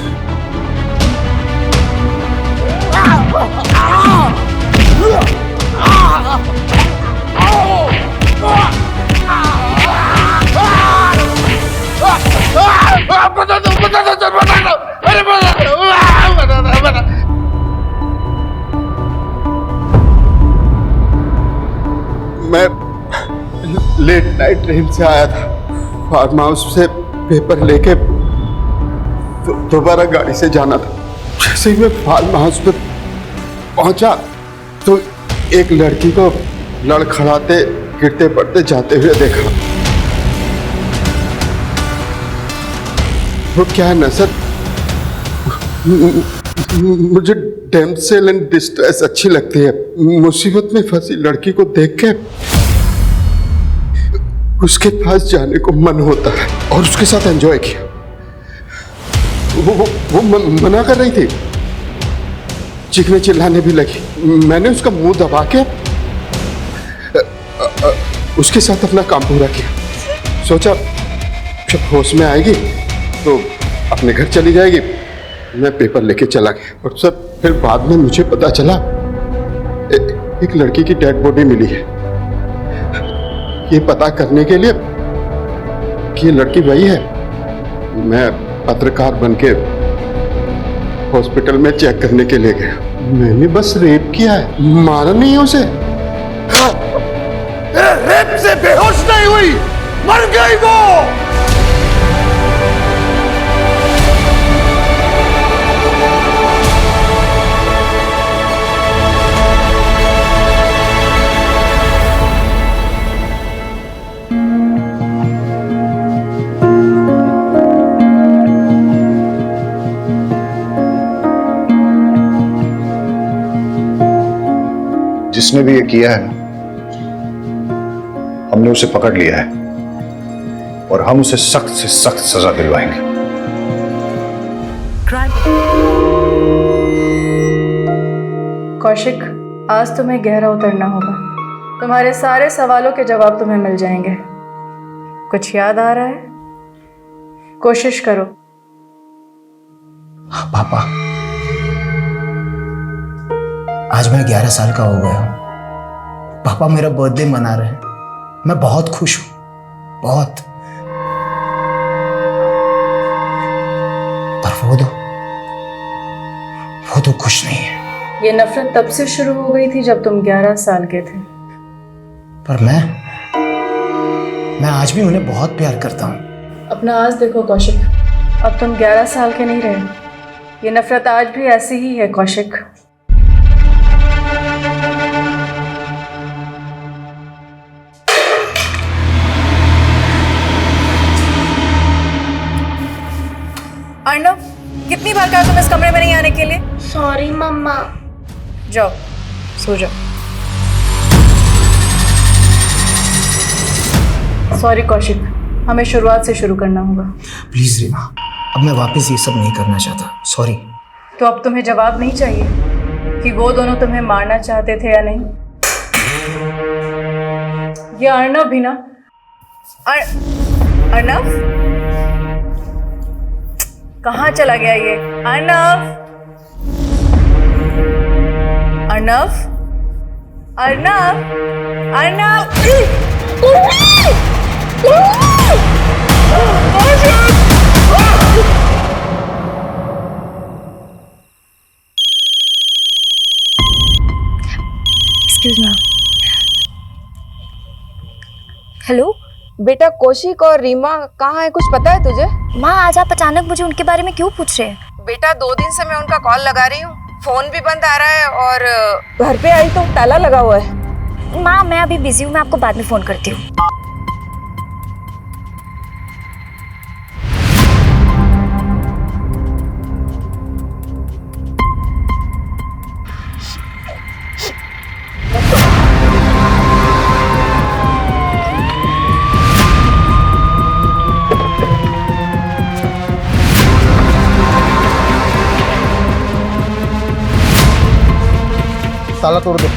मैं लेट नाइट ट्रेन से आया था, फार्म हाउस से पेपर लेके दोबारा गाड़ी से जाना था। जैसे ही मैं फार्म हाउस पे पहुंचा तो एक लड़की को लड़खड़ाते गिरते पड़ते जाते हुए देखा। वो क्या है ना सर, मुझे डैमसेल एंड डिस्ट्रेस अच्छी लगती है। मुसीबत में फंसी लड़की को देख के उसके पास जाने को मन होता है और उसके साथ एंजॉय किया। वो मना कर रही थी, चीखने चिल्लाने भी लगी। मैंने उसका मुंह दबा के उसके साथ अपना काम पूरा किया। सोचा जब होश में आएगी तो अपने घर चली जाएगी। मैं पेपर लेके चला गया और सर फिर बाद में मुझे पता चला एक लड़की की डेड बॉडी मिली है। ये पता करने के लिए कि ये लड़की वही है, मैं पत्रकार बनके हॉस्पिटल में चेक करने के लिए गया। मैंने बस रेप किया है, मारा नहीं है उसे। रेप से बेहोश नहीं हुई, मर गई वो। जिसने भी ये किया है हमने उसे पकड़ लिया है और हम उसे सख्त से सख्त सजा दिलवाएंगे। कौशिक, आज तुम्हें गहरा उतरना होगा। तुम्हारे सारे सवालों के जवाब तुम्हें मिल जाएंगे। कुछ याद आ रहा है? कोशिश करो। पापा, आज मैं 11 साल का हो गया हूं। पापा मेरा बर्थडे मना रहे हैं, मैं बहुत खुश हूं, बहुत। पर वो तो खुश नहीं है। ये नफरत तब से शुरू हो गई थी जब तुम 11 साल के थे। पर मैं आज भी उन्हें बहुत प्यार करता हूं। अपना आज देखो कौशिक, अब तुम 11 साल के नहीं रहे। ये नफरत आज भी ऐसी ही है कौशिक। अर्णव, कितनी बार कहा तुम इस कमरे में नहीं आने के लिए? सॉरी मम्मा। जाओ सो जाओ। सॉरी कौशिक, हमें शुरुआत से शुरू करना होगा। प्लीज रीमा, अब मैं वापस ये सब नहीं करना चाहता। सॉरी। तो अब तुम्हें जवाब नहीं चाहिए कि वो दोनों तुम्हें मारना चाहते थे या नहीं? ये अर्णव भी ना। अर्णव कहाँ चला गया ये? Arnav, Arnav, Arnav, Arnav. Excuse me. Hello बेटा, कौशिक और रीमा कहाँ है, कुछ पता है तुझे? माँ, आज आप अचानक मुझे उनके बारे में क्यों पूछ रहे हैं? बेटा, 2 दिन से मैं उनका कॉल लगा रही हूँ, फोन भी बंद आ रहा है और घर पे आई तो ताला लगा हुआ है। माँ, मैं अभी बिजी हूँ, मैं आपको बाद में फोन करती हूँ। ताला तोड़ दो।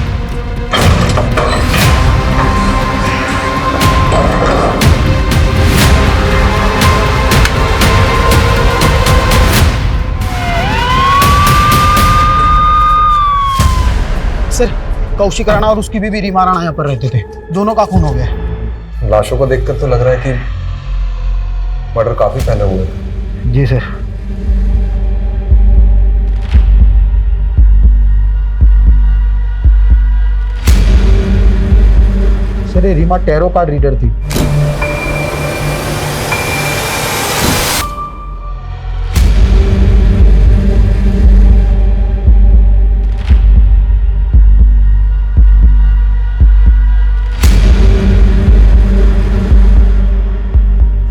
सर, कौशिक राणा और उसकी बीवी रीमा राणा यहाँ पर रहते थे, दोनों का खून हो गया। लाशों को देखकर तो लग रहा है कि मर्डर काफी पहले हुआ है। जी सर। सर, ये रीमा टैरो कार्ड रीडर थी।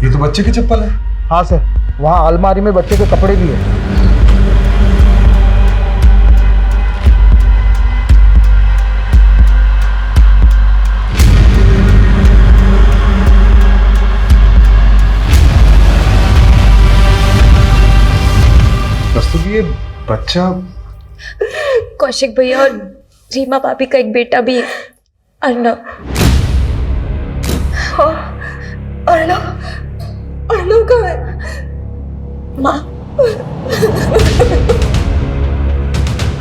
ये तो बच्चे की चप्पल है। हाँ सर, वहाँ अलमारी में बच्चे के कपड़े भी है। ये बच्चा कौशिक भैया और रीमा भाभी का एक बेटा भी है, अर्नव। अर्नव कहाँ है? माँ।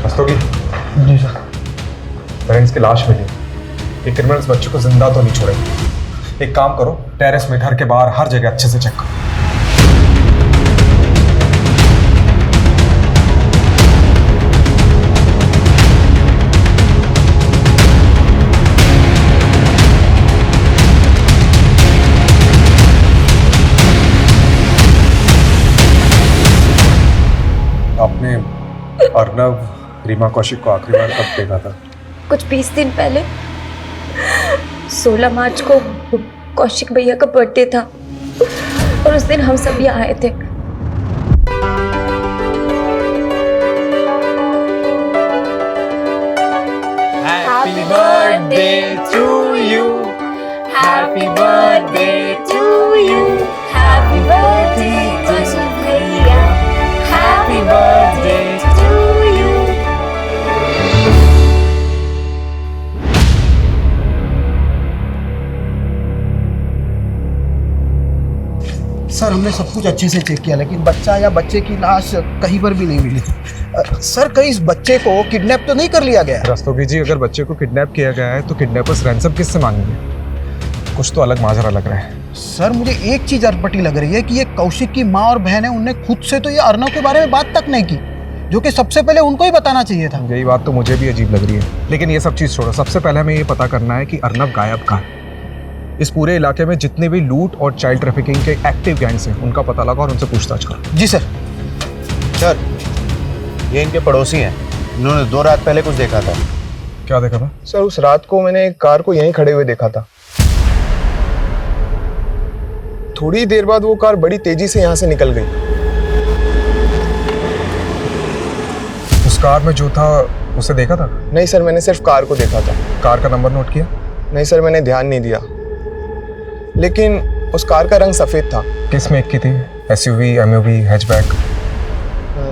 रस्तोगी? जी सर। पेरेंट्स की लाश मिली। ये क्रिमिनल्स बच्चों को जिंदा तो नहीं छोड़ेंगे। एक काम करो, टेरेस में, घर के बाहर, हर जगह अच्छे से चेक करो। आपने अर्नव, रीमा कौशिक को आखिरी बार कब देखा था? कुछ 20 दिन पहले। 16 मार्च को कौशिक भैया का बर्थडे था और उस दिन हम सब यहाँ आए थे। Happy birthday to you. Happy birthday to you. Happy birthday Kaushik भैया. Happy birthday to you. Sir, हमने सब कुछ अच्छे से चेक किया, लेकिन बच्चा या बच्चे की लाश कहीं पर भी नहीं मिली। सर, कहीं इस बच्चे को किडनैप तो नहीं कर लिया गया? रस्तोगी जी, अगर बच्चे को किडनैप किया गया है तो किडनैपर्स रैंसम किससे मांगेंगे? कुछ तो अलग माजरा लग रहा है। सर, मुझे एक चीज अटपटी लग रही है कि ये कौशिक की माँ और बहन है, उनने खुद से तो ये अर्नव के बारे में बात तक नहीं की, जो कि सबसे पहले उनको ही बताना चाहिए था। यही बात तो मुझे भी अजीब लग रही है, लेकिन ये सब चीज छोड़ो। सबसे पहले हमें ये पता करना है कि अर्नव गायब कहाँ है। इस पूरे इलाके में जितने भी लूट और चाइल्ड ट्रैफिकिंग के एक्टिव गैंग्स हैं, उनका पता लगा और उनसे पूछताछ करो। जी सर। सर, ये इनके पड़ोसी हैं, इन्होंने 2 रात पहले कुछ देखा था। क्या देखा था? सर, उस रात को मैंने एक कार को यहीं खड़े हुए देखा था। थोड़ी देर बाद वो कार बड़ी तेजी से यहाँ से निकल गई। उस कार में जो था उसे देखा था? नहीं सर, मैंने सिर्फ कार को देखा था। कार का नंबर नोट किया? नहीं सर, मैंने ध्यान नहीं दिया, लेकिन उस कार का रंग सफेद था। किस मेक की थी? SUV, MUV, hatchback?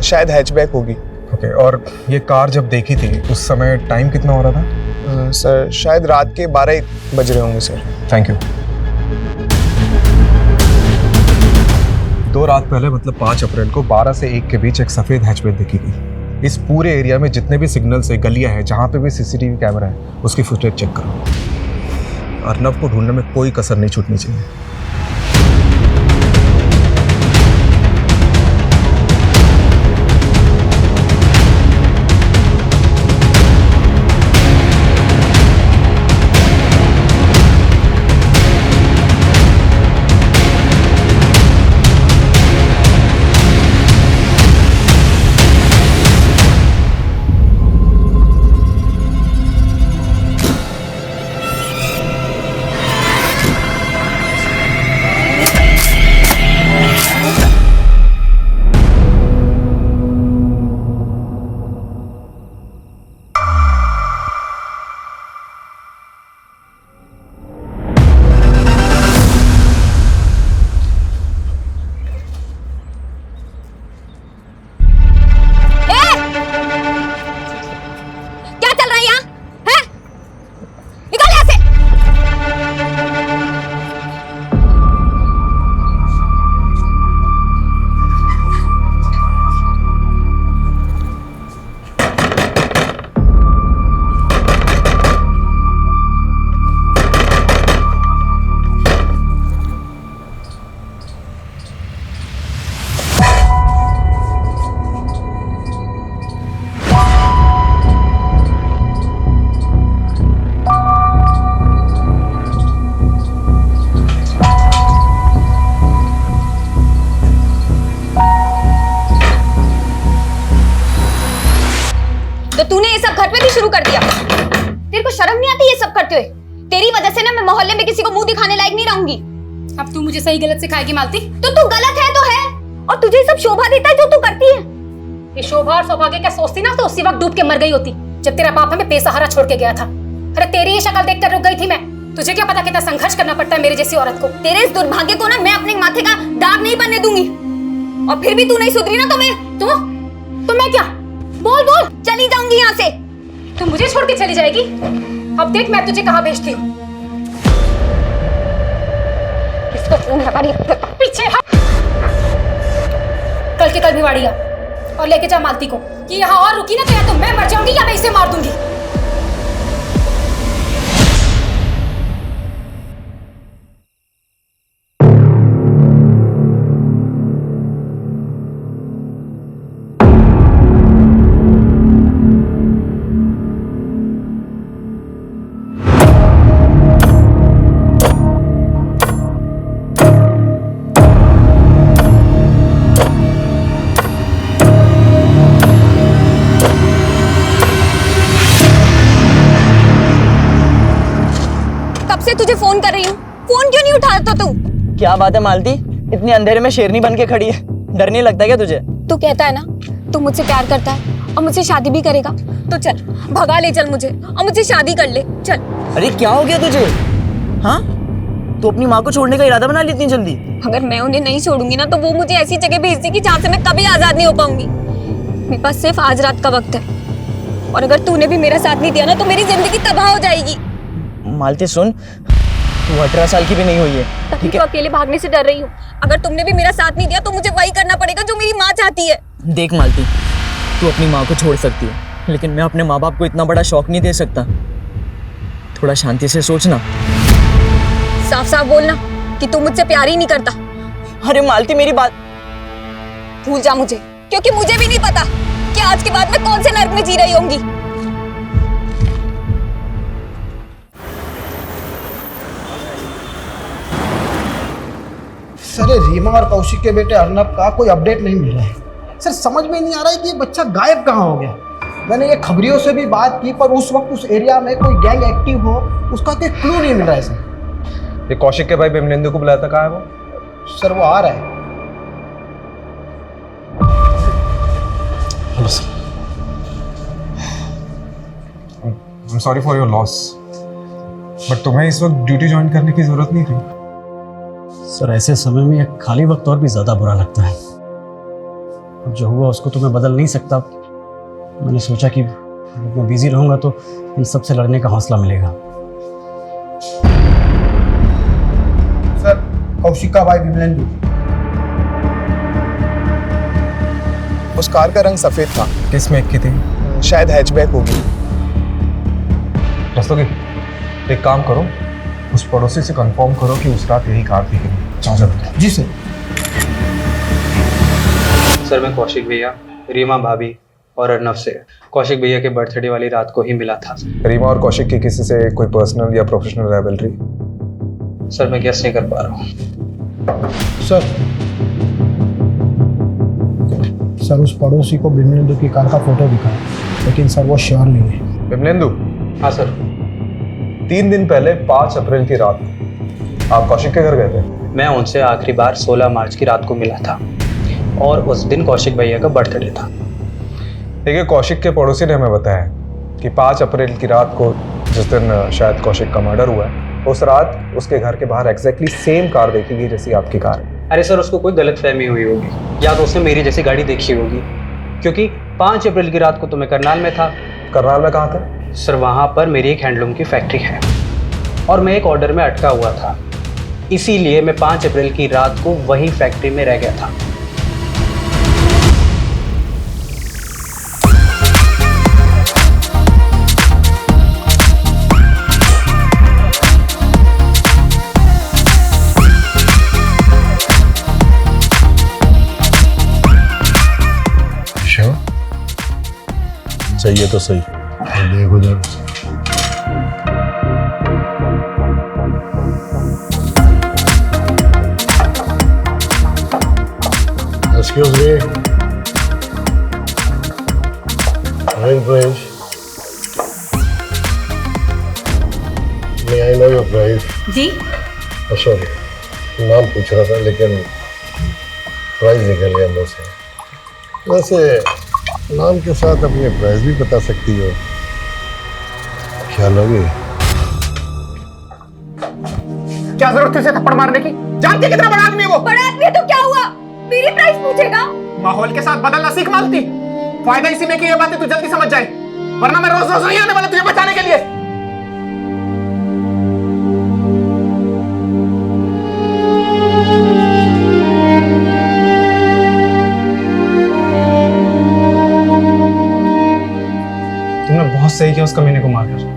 शायद हैचबैक होगी। ओके, और ये कार जब देखी थी उस समय टाइम कितना हो रहा था? सर, शायद रात के 12 बज रहे होंगे सर। Thank you. 2 रात पहले, मतलब 5 अप्रैल को 12 से 1 के बीच एक सफेद हैचबैक देखी गई। इस पूरे एरिया में जितने भी सिग्नल्स है, गलियां हैं, जहां पे भी सीसीटीवी कैमरा है, उसकी फुटेज चेक करो। अर्नव को ढूंढने में कोई कसर नहीं छूटनी चाहिए। तूने ये सब घर पे भी शुरू कर दिया। तेरे को शर्म नहीं आती ये सब करते हुए? तेरी वजह से ना मैं मोहल्ले में किसी को मुंह दिखाने लायक नहीं रहूंगी। अब तू मुझे सही गलत सिखाएगी मालती? तो तू गलत है तो है, और तुझे सब शोभा देता है जो तू करती है। ये शोभा और सौभाग्य क्या सोचती ना, तो उसी वक्त डूब के मर गई होती जब तेरा बाप हमें बेसहारा छोड़ के गया था। अरे तेरी ये शक्ल देखकर रुक गई थी मैं। तुझे क्या पता कितना संघर्ष करना पड़ता है मेरे जैसी औरत को। तेरे इस दुर्भाग्य को ना मैं अपने माथे का दाग नहीं बनने दूंगी। और फिर भी तू नहीं सुधरी ना तो मैं क्या? बोल बोल। चली जाऊंगी यहाँ से। तू मुझे छोड़ के चली जाएगी? अब देख मैं तुझे कहाँ भेजती हूँ। इसको फोन लगा रही पीछे हट। कल के कल भिवाड़ी आ और लेके जा मालती को कि यहाँ और रुकी ना तो या तो मैं मर जाऊंगी या मैं इसे मार दूंगी। तुझे फोन कर रही हूँ, फोन क्यों नहीं उठाता तू? क्या बात है मालती, इतने अंधेरे में शेरनी बन के खड़ी है, डर नहीं लगता क्या तुझे? तू कहता है ना तू मुझसे प्यार करता है और मुझसे शादी भी करेगा, तो चल भगा ले चल मुझे और मुझसे शादी कर ले चल। अरे क्या हो गया तुझे? हाँ तो अपनी माँ को छोड़ने का इरादा बना ली इतनी जल्दी? अगर मैं उन्हें नहीं छोड़ूंगी ना तो वो मुझे ऐसी जगह भेज देगी जहाँ से मैं कभी आजाद नहीं हो पाऊंगी। मेरे पास सिर्फ आज रात का वक्त है और अगर तूने भी मेरा साथ नहीं दिया ना तो मेरी जिंदगी तबाह हो जाएगी। मालती सुन, तू 18 साल की भी नहीं हुई है, ठीक है? अकेले भागने से डर रही हूँ। अगर तुमने भी मेरा साथ नहीं दिया तो मुझे वही करना पड़ेगा जो मेरी माँ चाहती है। देख मालती, तू अपनी माँ को छोड़ सकती है लेकिन मैं अपने माँ बाप को इतना बड़ा शौक नहीं दे सकता। थोड़ा शांति से सोचना। साफ साफ बोलना कि तू मुझसे प्यार ही नहीं करता। अरे मालती मेरी बात भूल जा मुझे, क्योंकि मुझे भी नहीं पता कि आज के बाद मैं कौन से नर्क में जी रही होंगी। सर रीमा और कौशिक के बेटे अर्नब का कोई अपडेट नहीं मिल रहा है। सर समझ में नहीं आ रहा है कि ये बच्चा गायब कहाँ हो गया। मैंने ये खबरियों से भी बात की पर उस वक्त उस एरिया में कोई गैंग एक्टिव हो उसका कोई क्लू नहीं मिल रहा है सर। ये कौशिक के भाई बिमलेंदु को बुलाया था, कहाँ है वो? सर वो आ रहा है। Hello sir. I am sorry for your loss, but तुम्हें इस वक्त ड्यूटी ज्वाइन करने की जरूरत नहीं थी। सर ऐसे समय में एक खाली वक्त और भी ज़्यादा बुरा लगता है। अब जो हुआ उसको तो मैं बदल नहीं सकता। मैंने सोचा कि मैं बिजी रहूंगा तो इन सब से लड़ने का हौसला मिलेगा। सर कौशिक का भाई बिमलेंदु, उस कार का रंग सफेद था। किस मेक की थी? शायद हैचबैक होगी। रस्तोगी, एक काम करो, उस पड़ोसी से कंफर्म करो कि उस रात यही कार थी कि नहीं। जी सर। सर मैं कौशिक भैया, रीमा भाभी और अर्नब से कौशिक भैया के बर्थडे वाली रात को ही मिला था। रीमा और कौशिक की किसी से कोई पर्सनल या प्रोफेशनल राइवलरी? सर मैं गेस नहीं कर पा रहा हूँ। सर उस पड़ोसी को बिमलेंदु की कार का फोटो दिखा लेकिन सर वो श्योर नहीं है। बिमलेंदु? हाँ सर। 3 दिन पहले 5 अप्रैल की रात आप कौशिक के घर गए थे? मैं उनसे आखिरी बार 16 मार्च की रात को मिला था और उस दिन कौशिक भैया का बर्थडे था। देखिए, कौशिक के पड़ोसी ने हमें बताया कि 5 अप्रैल की रात को, जिस दिन शायद कौशिक का मर्डर हुआ है, उस रात उसके घर के बाहर एग्जैक्टली सेम कार देखी गई जैसी आपकी कार है। अरे सर उसको कोई गलतफहमी हुई होगी या तो उसने मेरी जैसी गाड़ी देखी होगी, क्योंकि 5 अप्रैल की रात को तो मैं करनाल में था। करनाल में कहाँ था? सर वहाँ पर मेरी एक हैंडलूम की फैक्ट्री है और मैं एक ऑर्डर में अटका हुआ था, इसीलिए मैं 5 अप्रैल की रात को वही फैक्ट्री में रह गया था। सही है तो सही। देख उधर। Excuse me. Range. I know your price. जी सॉरी, नाम पूछ रहा था लेकिन प्राइस निकल गया मुझ से। वैसे नाम के साथ अपनी प्राइस भी बता सकती हो, क्या लोगे? क्या जरूरत थी उसे थप्पड़ मारने की? जानती है कितना बड़ा आदमी है वो? बड़ा आदमी है तो क्या हुआ? मेरी प्राइस पूछेगा? माहौल के साथ बदलना सीख मालती। फायदा इसी में कि ये बातें तू जल्दी समझ जाए, वरना मैं रोज रोज नहीं आने वाला तुझे बचाने के लिए। तुमने बहुत सही किया उस कमीने को मारकर।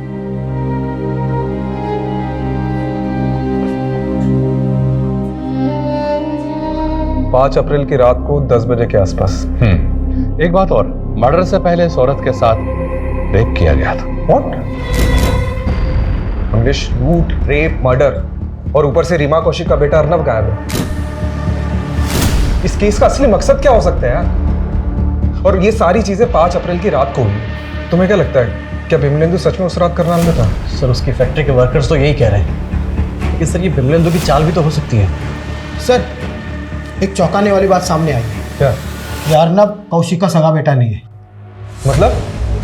5 अप्रैल की रात को 10 बजे के आसपास। एक बात और, मर्डर से पहले इस औरत के साथ रेप किया गया था। व्हाट? मंगेश, लूट, रेप, मर्डर और ऊपर से रीमा कौशिक का बेटा अर्नव गायब है। इस केस का असली मकसद क्या हो सकता है यार? और ये सारी चीजें 5 अप्रैल की रात को हुई। तुम्हें क्या लगता है, क्या बिमलेंदु सच में उस रात करनाल में था? सर उसकी फैक्ट्री के वर्कर्स तो यही कह रहे हैं, लेकिन सर ये बिमलेंदु की चाल भी तो हो सकती है। सर एक चौंकाने वाली बात सामने आई है। क्या? ये अर्नब कौशिक का सगा बेटा नहीं है। मतलब?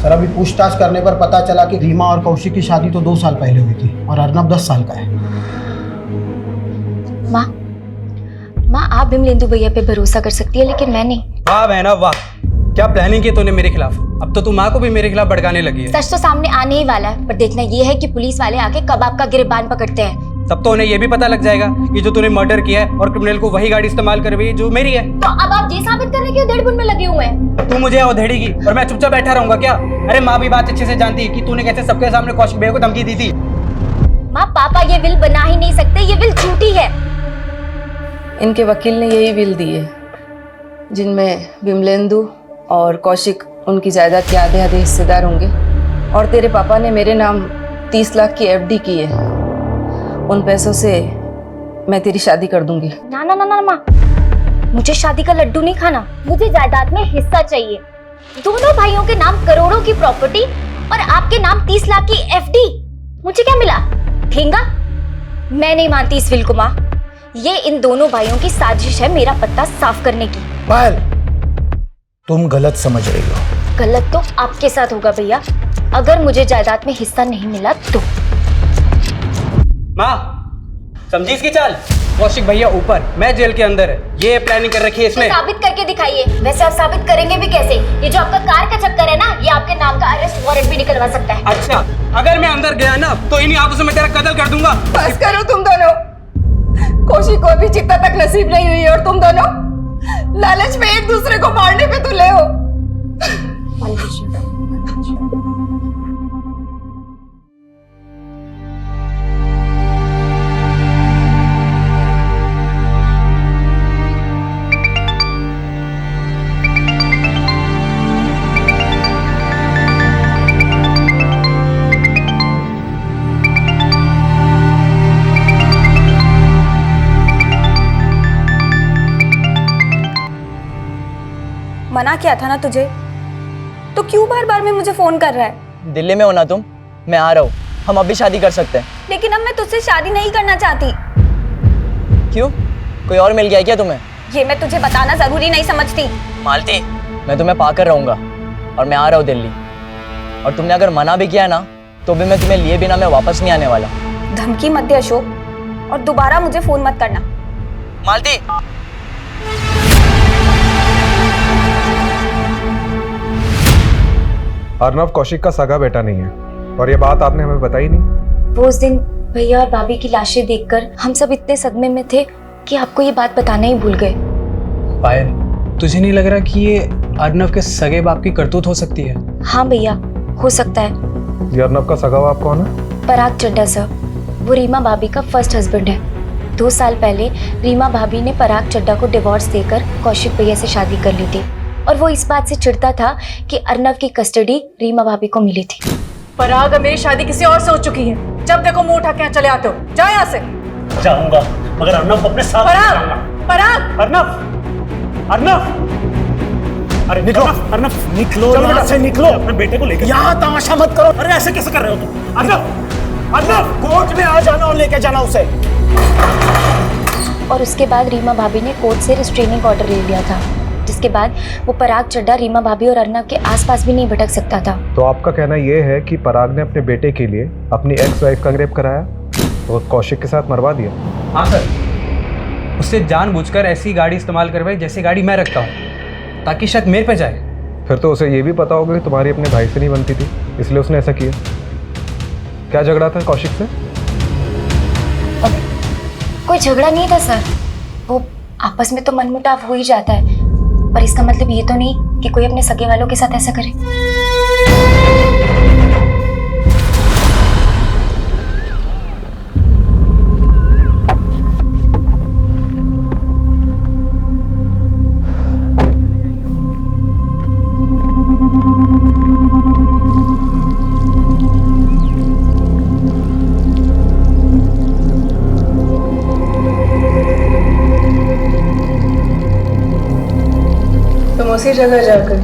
सर अभी पूछताछ करने पर पता चला कि रीमा और कौशिक की शादी तो 2 साल पहले हुई थी और अर्नब 10 साल का है। माँ आप बिमलेंदु भैया पे भरोसा कर सकती है, लेकिन मैं नहीं। वाह बहना वाह, क्या प्लानिंग की तूने मेरे खिलाफ। अब तो तू माँ को भी मेरे खिलाफ भड़काने लगी है। सच तो सामने आने ही वाला है, पर देखना ये है कि पुलिस वाले आके कब आपका गिरबान पकड़ते हैं। तब तो उन्हें ये भी पता लग जाएगा कि जो तूने मर्डर किया है और क्रिमिनल को वही गाड़ी इस्तेमाल कर रही है जो मेरी है। तो अब आप ये साबित करने के धड़बुन में लगे हुए हैं। तू मुझे अधेड़ेगी और मैं चुपचाप बैठा रहूंगा क्या? अरे माँ भी बात अच्छे से जानती है कि तूने कैसे सबके सामने कौशिक भैया को धमकी दी थी। माँ पापा ये विल बना ही नहीं सकते, ये विल झूठी है। इनके वकील ने यही विल दी है, जिनमें बिमलेंदु और कौशिक उनकी जायदाद के आधे आधे हिस्सेदार होंगे, और तेरे पापा ने मेरे नाम 30 लाख की एफडी की है। उन पैसों से मैं तेरी शादी कर दूंगी। ना ना ना ना माँ, मुझे शादी का लड्डू नहीं खाना, मुझे जायदाद में हिस्सा चाहिए। दोनों भाइयों के नाम करोड़ों की प्रॉपर्टी और आपके नाम 30 लाख की एफडी। मुझे क्या मिला? ठेंगा? मैं नहीं मानती इस विल को माँ। ये इन दोनों भाइयों की साजिश है मेरा पत्ता साफ करने की। पायल, तुम गलत समझ रही हो। गलत तो आपके साथ होगा भैया, अगर मुझे जायदाद में हिस्सा नहीं मिला तो। माँ समझी इसकी चाल? कौशिक भैया ऊपर, मैं जेल के अंदर है, ये प्लानिंग कर रखी है इसमें। तो साबित करके दिखाइए। वैसे आप साबित करेंगे भी कैसे? ये जो आपका कार का चक्कर है ना, ये आपके नाम का अरेस्ट वारंट भी निकलवा सकता है। अच्छा, अगर मैं अंदर गया ना तो इन्हीं आंखों से मैं तेरा कत्ल कर दूंगा। बस करो तुम दोनों। कौशिक को भी चिता तक नसीब नहीं हुई और तुम दोनों लालच में एक दूसरे को मारने पे तुले हो। मना किया था ना तुझे, तो क्यों बार बार में मुझे फोन कर रहा है? दिल्ली में हो ना तुम, मैं आ रहा हूँ, हम अभी शादी कर सकते हैं। लेकिन अब मैं तुझसे शादी नहीं करना चाहती। क्यों? कोई और मिल गया क्या तुम्हें? ये मैं तुझे बताना जरूरी नहीं समझती। मालती, मैं तुम्हें पाकर रहूंगा और मैं आ रहा हूँ दिल्ली। और तुमने अगर मना भी किया ना तो भी मैं तुम्हें लिए बिना मैं वापस नहीं आने वाला। धमकी मत दे अशोक, और दोबारा मुझे फोन मत करना। मालती, अर्नव कौशिक का सगा बेटा नहीं है, और ये बात आपने हमें बताई नहीं। वो उस दिन भैया और भाभी की लाशें देखकर हम सब इतने सदमे में थे कि आपको ये बात बताना ही भूल गए। पायल, तुझे नहीं लग रहा कि ये अर्नव के सगे बाप की करतूत हो सकती है? हाँ भैया, हो सकता है। ये अर्नव का सगा बाप कौन है? पराग चड्ढा सर, वो रीमा भाभी का फर्स्ट हस्बैंड है। 2 साल पहले रीमा भाभी ने पराग चड्ढा को डिवोर्स देकर कौशिक भैया से शादी कर ली थी, और वो इस बात से चिढ़ता था कि अर्नव की कस्टडी रीमा भाभी को मिली थी। पराग, मेरी शादी किसी और से हो चुकी है। जब देखो मुंह उठा के यहाँ चले आते हो। जाओ यहाँ से। जाऊंगा, मगर अर्नव को अपने साथ पराग, पराग, अर्नव, अर्नव, अरे निकलो, अर्नव निकलो, यहाँ से निकलो। अपने बेटे को लेकर यहाँ तमाशा मत करो। अरे ऐसे कैसे कर रहे हो तुम? अर्नव, अर्नब, कोर्ट में आ जाना और लेके जाना उसे। और उसके बाद रीमा भाभी ने कोर्ट से रिस्ट्रेनिंग ऑर्डर ले लिया था, जिसके बाद वो पराग चड्ढा रीमा भाभी और अर्नब के आसपास भी नहीं भटक सकता था। तो आपका कहना ये है कि पराग ने अपने बेटे के लिए अपनी एक्स वाइफ का रेप कराया और कौशिक के साथ मरवा दिया? हाँ सर, उससे जानबूझकर ऐसी गाड़ी इस्तेमाल करवाई जैसी गाड़ी मैं रखता हूँ, ताकि शक मेरे पे जाए। फिर तो उसे ये भी पता होगा कि तुम्हारी अपने भाई से नहीं बनती थी, इसलिए उसने ऐसा किया। क्या झगड़ा था कौशिक से? कोई झगड़ा नहीं था सर, वो आपस में तो मनमुटाव हो ही जाता है, पर इसका मतलब ये तो नहीं कि कोई अपने सगे वालों के साथ ऐसा करे। तुम उसी जगह जाकर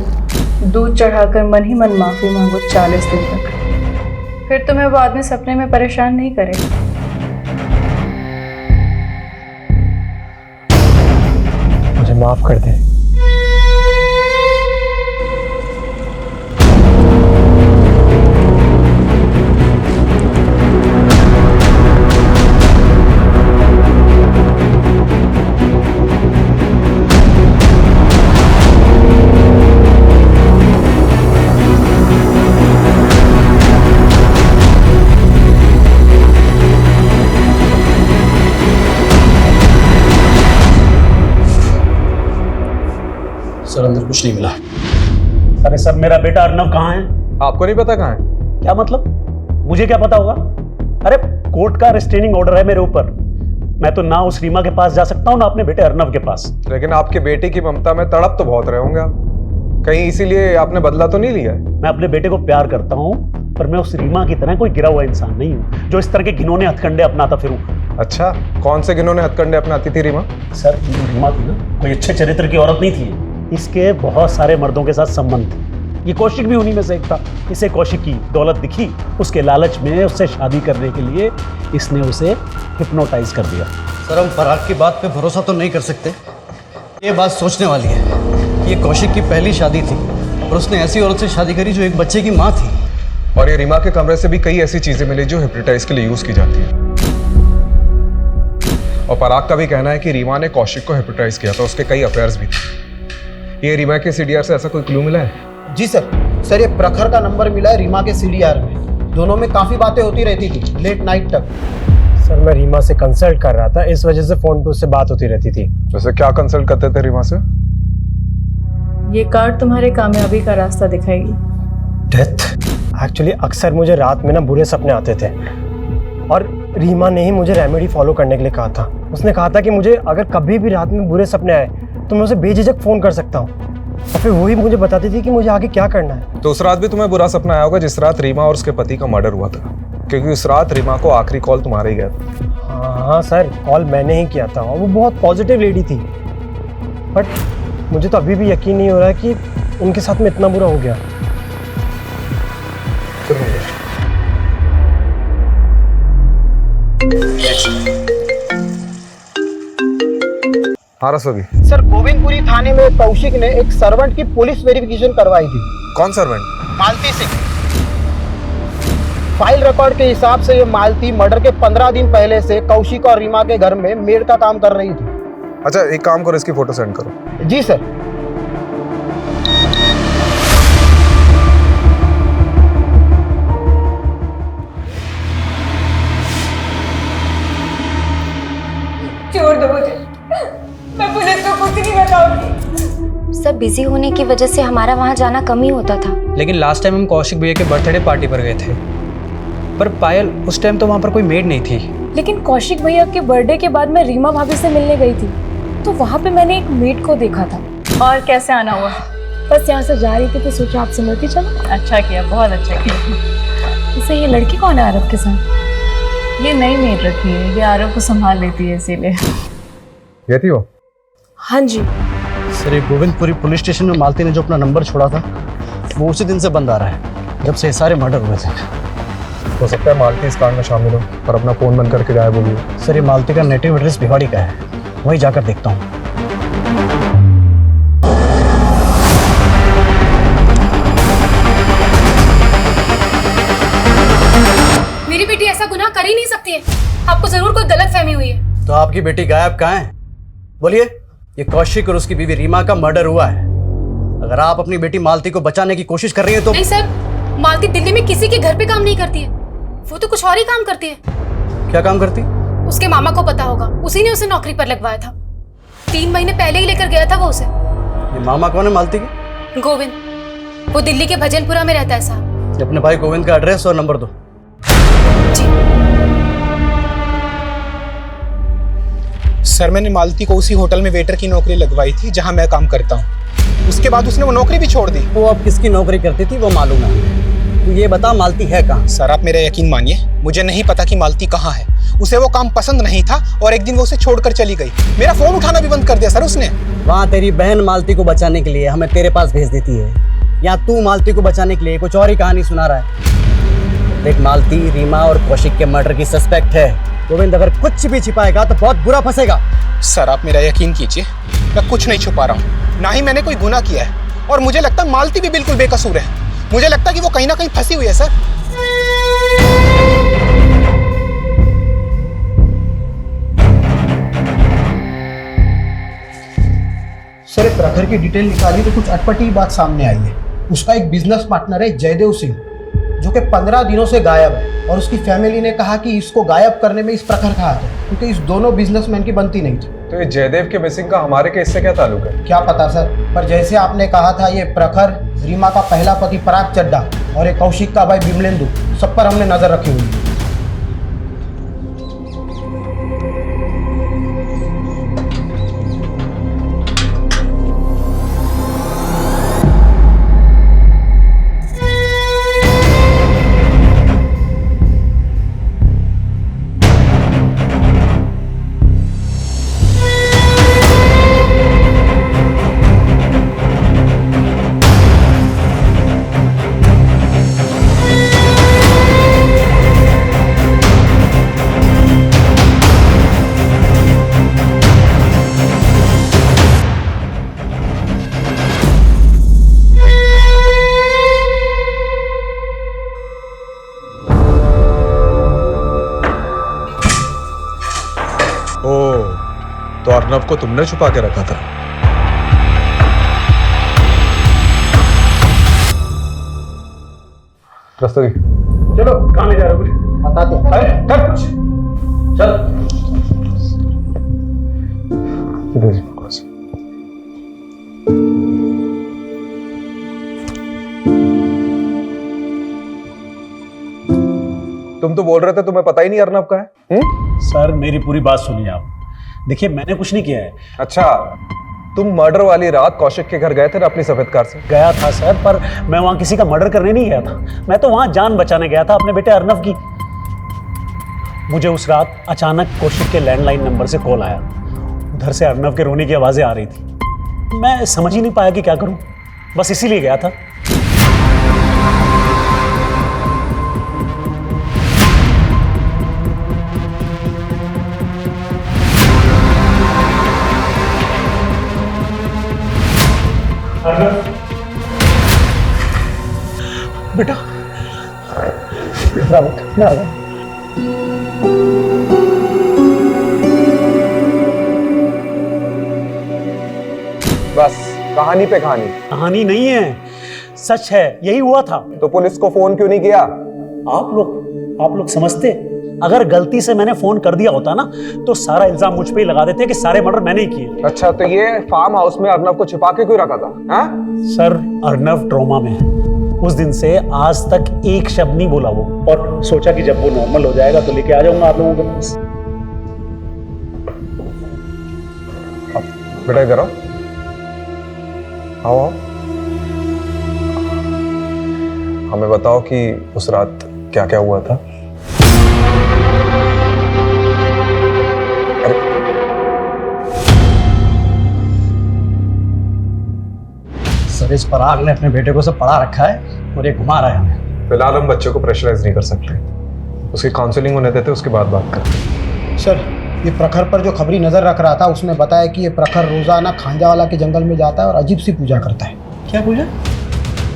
दूध चढ़ाकर मन ही मन माफी मांगो 40 दिन तक, फिर तुम्हें वो आदमी सपने में परेशान नहीं करेगा। मुझे माफ कर दे। सर अंदर कुछ नहीं मिला। अरे सर, मेरा बेटा अर्नब कहाँ है? आपको नहीं पता कहाँ है? क्या मतलब? मुझे क्या पता होगा? अरे कोर्ट का रिस्ट्रेनिंग ऑर्डर है मेरे ऊपर, मैं तो ना उस रीमा के पास जा सकता हूँ ना अपने बेटे अर्नब के पास। लेकिन आपके बेटे की ममता में तड़प तो बहुत रहे होंगे आप, कहीं इसीलिए आपने बदला तो नहीं लिया? मैं अपने बेटे को प्यार करता हूँ, पर मैं उस रीमा की तरह कोई गिरा हुआ इंसान नहीं हूँ जो इस तरह के घिनौने हथकंडे अपनाता फिरूं। अच्छा, कौन से घिनौने हथकंडे अपनाती थी रीमा? सर, रीमा थी ना कोई अच्छे चरित्र की औरत नहीं थी, इसके बहुत सारे मर्दों के साथ संबंध थे। ये कौशिक भी उन्हीं में से एक था। इसे कौशिक की दौलत दिखी, उसके लालच में उससे शादी करने के लिए इसने उसे हिप्नोटाइज कर दिया। सर, हम पराग की बात पे भरोसा तो नहीं कर सकते। ये बात सोचने वाली है कि ये कौशिक की पहली शादी थी और उसने ऐसी औरत से शादी करी जो एक बच्चे की माँ थी। और ये रीमा के कमरे से भी कई ऐसी चीजें मिली जो हिप्नोटाइज के लिए यूज की जाती है। और पराग का भी कहना है कि रीमा ने कौशिक को हिप्नोटाइज किया था, उसके कई अफेयर्स भी थे। ये रीमा के सीडीआर से ऐसा कोई क्लू मिला है? जी सर, ये प्रखर का नंबर मिला है रीमा के सीडीआर में। दोनों में काफी बातें होती रहती थी लेट नाइट तक। सर, मैं रीमा से कंसल्ट कर रहा था, इस वजह से फोन पे उससे बात होती रहती थी। वैसे क्या कंसल्ट करते थे रीमा से? ये कार्ड तुम्हारे कामयाबी का रास्ता दिखाएगी। डेथ। एक्चुअली अक्सर मुझे रात में ना बुरे सपने आते थे, और रीमा ने ही मुझे रेमेडी फॉलो करने के लिए कहा था। उसने कहा था कि मुझे अगर कभी भी रात में बुरे सपने आए तो मैं उसे बेझिझक फोन कर सकता हूँ, और फिर वही मुझे बताती थी कि मुझे आगे क्या करना है। तो उस रात भी तुम्हें बुरा सपना आया होगा जिस रात रीमा और उसके पति का मर्डर हुआ था, क्योंकि उस रात रीमा को आखिरी कॉल तुम्हारा ही गया था। हाँ सर, कॉल मैंने ही किया था, और वो बहुत पॉजिटिव लेडी थी। बट मुझे तो अभी भी यकीन नहीं हो रहा है कि उनके साथ में इतना बुरा हो गया। हाँ रसोगी। सर, गोविंदपुरी थाने में कौशिक ने एक सर्वेंट की पुलिस वेरिफिकेशन करवाई थी। कौन सर्वेंट? मालती सिंह। फाइल रिकॉर्ड के हिसाब से ये मालती मर्डर के 15 दिन पहले से कौशिक और रीमा के घर में मेड का काम कर रही थी। अच्छा, एक काम करो, इसकी फोटो सेंड करो। जी सर। छोड़ दो मुझे, मैं पुलिस को कुछ नहीं बताऊंगी। सब बिजी होने की वजह से हमारा वहाँ जाना कम ही होता था। लेकिन लास्ट टाइम हम कौशिक भैया के बर्थडे पार्टी पर गए थे, पर पायल उस टाइम तो वहाँ पर कोई मेड नहीं थी। लेकिन कौशिक भैया के बर्थडे के बाद मैं रीमा भाभी से मिलने गई थी, तो वहाँ पे मैंने एक मेड को देखा था। और कैसे आना हुआ? बस यहाँ से जा रही थी तो सोचा आपसे मिलती चलो। अच्छा किया, बहुत अच्छा किया। वैसे ये लड़की कौन है आरव के साथ? ये नई मेड रखी है, ये आरव को संभाल लेती है, इसीलिए। ये थी वो? हाँ जी सर, ये गोविंदपुरी पुलिस स्टेशन में मालती ने जो अपना नंबर छोड़ा था वो उसी दिन से बंद आ रहा है, जब से ये सारे मर्डर हुए थे। हो सकता है मालती इस कांड में शामिल हो और अपना फोन बंद करके गायब हो गई। सर ये मालती का नेटिव एड्रेस भिवाड़ी का है, वहीं जाकर देखता हूँ। मेरी बेटी ऐसा गुनाह कर ही नहीं सकती है। आपको जरूर कोई गलतफहमी हुई है। तो आपकी बेटी गायब कहाँ है? बोलिए। ये कौशिक और उसकी बीवी रीमा का मर्डर हुआ है। अगर आप अपनी बेटी मालती को बचाने की कोशिश कर रही हैं तो। नहीं सर, मालती दिल्ली में किसी के घर पे काम नहीं करती है, वो तो कुछ और ही काम करती है। क्या काम करती? उसके मामा को पता होगा, उसी ने उसे नौकरी पर लगवाया था। 3 महीने पहले ही लेकर गया था वो उसे। ये मामा कौन है मालती की? गोविंद, वो दिल्ली के भजनपुरा में रहता है साहब। अपने भाई गोविंद का एड्रेस और नंबर दो। सर मैंने मालती को उसी होटल में वेटर की नौकरी लगवाई थी जहां मैं काम करता हूं। उसके बाद उसने वो नौकरी भी छोड़ दी। वो अब किसकी नौकरी करती थी वो मालूम है। तू ये बता मालती है कहाँ? सर आप मेरा यकीन मानिए, मुझे नहीं पता कि मालती कहाँ है। उसे वो काम पसंद नहीं था और एक दिन वो उसे छोड़कर चली गई। मेरा फोन उठाना भी बंद कर दिया सर उसने। वहाँ तेरी बहन मालती को बचाने के लिए हमें तेरे पास भेज देती है, या तू मालती को बचाने के लिए कुछ और ही कहानी सुना रहा है। देख मालती रीमा और कौशिक के मर्डर की सस्पेक्ट है। गोविंद अगर कुछ भी छिपाएगा तो बहुत बुरा फंसेगा। सर आप मेरा यकीन कीजिए, मैं कुछ नहीं छुपा रहा हूँ, ना ही मैंने कोई गुनाह किया है। और मुझे लगता है मालती भी बिल्कुल बेकसूर है। मुझे लगता है कि वो कहीं ना कहीं फंसी हुई है सर। सर एक प्रखर की डिटेल निकाली तो कुछ अटपटी बात सामने आई है। उसका एक बिजनेस पार्टनर है जयदेव सिंह, जो कि 15 दिनों से गायब है। और उसकी फैमिली ने कहा कि इसको गायब करने में इस प्रखर का हाथ है, क्योंकि इस दोनों बिजनेसमैन की बनती नहीं थी। तो ये जयदेव के मिसिंग का हमारे केस से क्या ताल्लुक है? क्या पता सर, पर जैसे आपने कहा था ये प्रखर, रीमा का पहला पति पराग चड्डा और एक कौशिक का भाई बिमलेंदु, सब पर हमने नजर रखी हुई है। तो अर्नव को तुमने छुपा के रखा था। रस्तोगी चलो, कहाँ ले जा रहे हो? कुछ बताते हैं। अरे कर कुछ, चल। तुम तो बोल रहे थे तुम्हें पता ही नहीं अर्नव का है। सर मेरी पूरी बात सुनिए आप। देखिए मैंने कुछ नहीं किया है। अच्छा, तुम मर्डर वाली रात कौशिक के घर गए थे ना अपनी सफेद कार से? गया था सर, पर मैं वहां किसी का मर्डर करने नहीं गया था। मैं तो वहां जान बचाने गया था अपने बेटे अर्नव की। मुझे उस रात अचानक कौशिक के लैंडलाइन नंबर से कॉल आया। उधर से अर्नव के रोने की आवाजें आ रही थी। मैं समझ ही नहीं पाया कि क्या करूं, बस इसीलिए गया था। बेटा बस कहानी पे कहानी। कहानी नहीं है, सच है, यही हुआ था। तो पुलिस को फोन क्यों नहीं किया? आप लोग समझते, अगर गलती से मैंने फोन कर दिया होता ना तो सारा इल्जाम मुझ पे ही लगा देते कि सारे मर्डर मैंने ही किए। अच्छा, तो ये फार्म हाउस में अर्नव को छिपा के क्यों रखा था? हाँ? सर अर्नव ट्रॉमा में है। उस दिन से आज तक एक शब्द नहीं बोला वो, और सोचा कि जब वो नॉर्मल हो जाएगा तो लेके आ जाऊंगा आप लोगों के पास। बेटा इधर आओ, आओ। हमें बताओ कि उस रात क्या क्या हुआ था। सर इस पराग ने अपने बेटे को सब पढ़ा रखा है और ये घुमा रहा है हमें। फिलहाल हम बच्चे को प्रेशराइज नहीं कर सकते। उसकी काउंसलिंग होने देते, उसके बाद बात करते। सर, ये प्रखर पर जो खबरी नजर रख रहा था उसने बताया कि ये प्रखर रोजाना खांजावाला के जंगल में जाता है और अजीब सी पूजा करता है। क्या पूजा?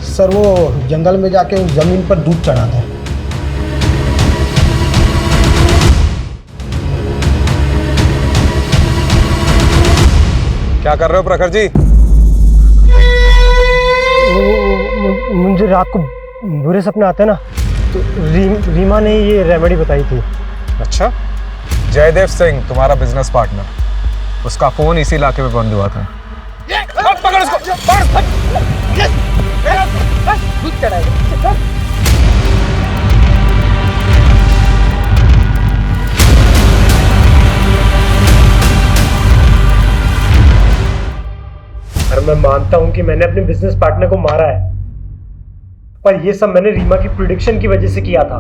सर, वो जंगल में जाके उस जमीन पर दूध चढ़ाता है। क्या कर रहे हो प्रखर जी? मुझे रात को बुरे सपने आते हैं ना, तो रीमा ने ये रेमेडी बताई थी। अच्छा, जयदेव सिंह तुम्हारा बिजनेस पार्टनर, उसका फोन इसी इलाके में बंद हुआ था। पकड़ उसको, और मैं मानता हूं कि मैंने अपने बिजनेस पार्टनर को मारा है, पर ये सब मैंने रीमा की प्रिडिक्शन की वजह से किया था।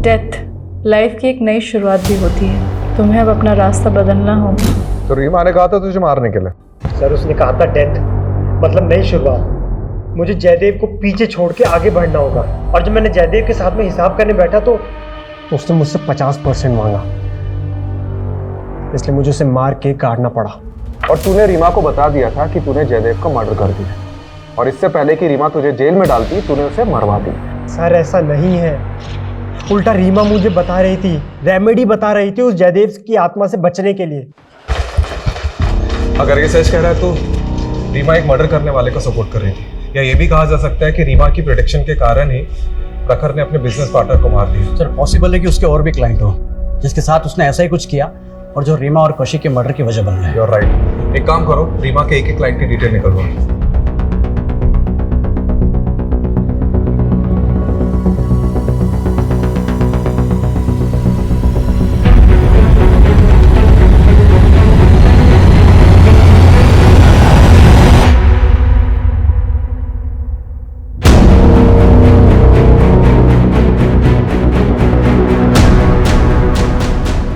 डेथ लाइफ की एक नई शुरुआत भी होती है, तुम्हें अब अपना रास्ता बदलना होगा। तो रीमा ने कहा था तुझे मारने के लिए। सर, उसने कहा था डेथ मतलब नई शुरुआत। मुझे जयदेव को पीछे छोड़ के आगे बढ़ना होगा, और जब मैंने जयदेव के साथ में हिसाब करने बैठा तो उसने मुझसे 50% मांगा, इसलिए मुझे उसे मार के काटना पड़ा। और तूने रीमा को बता दिया था कि तूने जयदेव को मर्डर कर दिया, और इससे पहले कि रीमा तुझे जेल में डालती तूने उसे मरवा दी। सर, ऐसा नहीं है, उल्टा रीमा मुझे बता रही थी, रेमेडी बता रही थी उस जयदेव की आत्मा से बचने के लिए। अगर ये सच कह रहा है तो रीमा एक मर्डर करने वाले को सपोर्ट कर रही थी, या ये भी कहा जा सकता है कि रीमा की प्रेडिक्शन के कारण ही प्रखर ने अपने बिजनेस पार्टनर को मार दिया। सर, पॉसिबल है कि उसके और भी क्लाइंट हो जिसके साथ उसने ऐसा ही कुछ किया और जो रीमा और कौशिक के मर्डर की वजह बन गया। You are right. एक काम करो, रीमा के एक क्लाइंट की डिटेल निकलवाओ।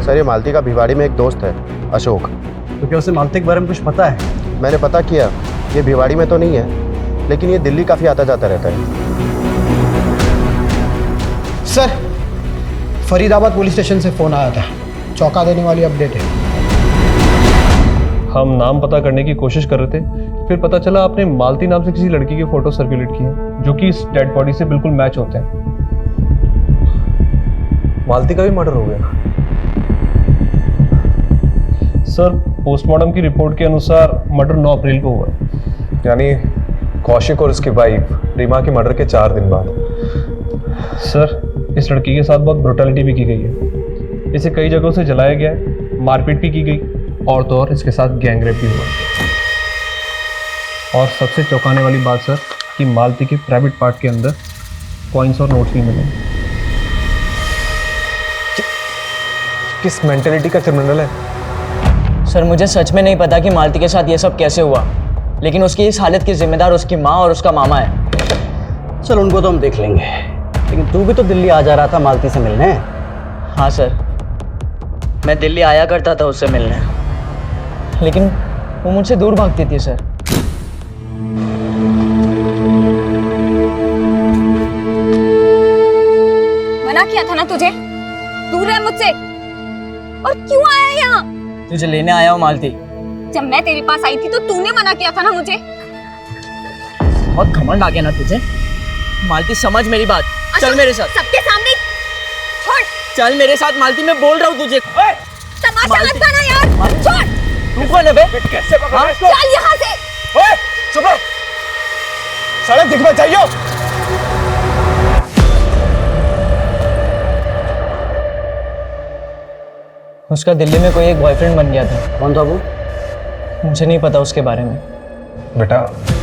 सर, ये मालती का भिवाड़ी में एक दोस्त है, अशोक। तो क्या उसे मालती के बारे में कुछ पता है? मैंने पता किया, ये भिवाड़ी में तो नहीं है, लेकिन ये दिल्ली काफ़ी आता जाता रहता है। सर, फरीदाबाद पुलिस स्टेशन से फ़ोन आया था, चौंका देने वाली अपडेट है। हम नाम पता करने की कोशिश कर रहे थे, फिर पता चला आपने मालती नाम से किसी लड़की की फोटो सर्कुलेट की है जो कि इस डेड बॉडी से बिल्कुल मैच होते हैं। मालती का भी मर्डर हो गया? सर, पोस्टमार्टम की रिपोर्ट के अनुसार मर्डर 9 अप्रैल को हुआ, यानी कौशिक और उसकी वाइफ रीमा के मर्डर के 4 दिन बाद। सर, इस लड़की के साथ बहुत ब्रुटलिटी भी की गई है, इसे कई जगहों से जलाया गया है, मारपीट भी की गई, और तो और इसके साथ गैंगरेप भी हुआ। और सबसे चौंकाने वाली बात सर, कि मालती के प्राइवेट पार्ट के अंदर कॉइन्स और नोट्स भी मिले। किस मेंटेलिटी का क्रिमिनल है? सर, मुझे सच में नहीं पता कि मालती के साथ ये सब कैसे हुआ, लेकिन उसकी इस हालत की जिम्मेदार उसकी माँ और उसका मामा है। चल, उनको तो हम देख लेंगे, लेकिन तू भी तो दिल्ली आ जा रहा था मालती से मिलने। हाँ सर, मैं दिल्ली आया करता था उससे मिलने, लेकिन वो मुझसे दूर भागती थी सर। मना किया था ना तुझे, दूर रह मुझसे। और क्यों आया यहाँ? तुझे लेने आया हूँ मालती। जब मैं तेरे पास आई थी तो तूने मना किया था ना मुझे। बहुत घमंड आ गया ना तुझे। मालती, समझ मेरी बात, चल मेरे साथ। सबके सामने छोड़। चल मेरे साथ मालती, मैं बोल रहा हूँ तुझे। तमाशा मत करना यार, छोड़। तू कौन है बे? कैसे पकड़ इसको? चल यहाँ से। ओए, चुप रहो। सड़क दिखना चाहिए। उसका दिल्ली में कोई एक बॉयफ्रेंड बन गया था। कौन था वो? मुझे नहीं पता उसके बारे में। बेटा,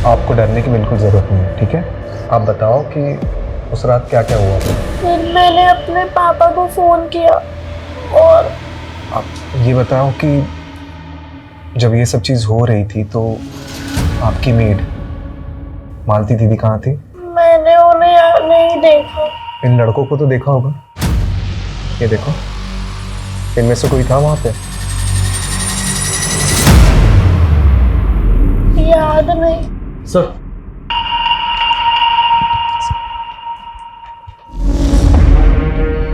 आपको डरने की बिल्कुल ज़रूरत नहीं है, ठीक है? आप बताओ कि उस रात क्या क्या हुआ था। फिर मैंने अपने पापा को फ़ोन किया, और आप ये बताओ कि जब ये सब चीज़ हो रही थी तो आपकी मेड मालती दीदी कहाँ थी? मैंने उन्हें नहीं देखा। इन लड़कों को तो देखा होगा, ये देखो, इनमें से कोई था वहाँ पे? याद नहीं सर।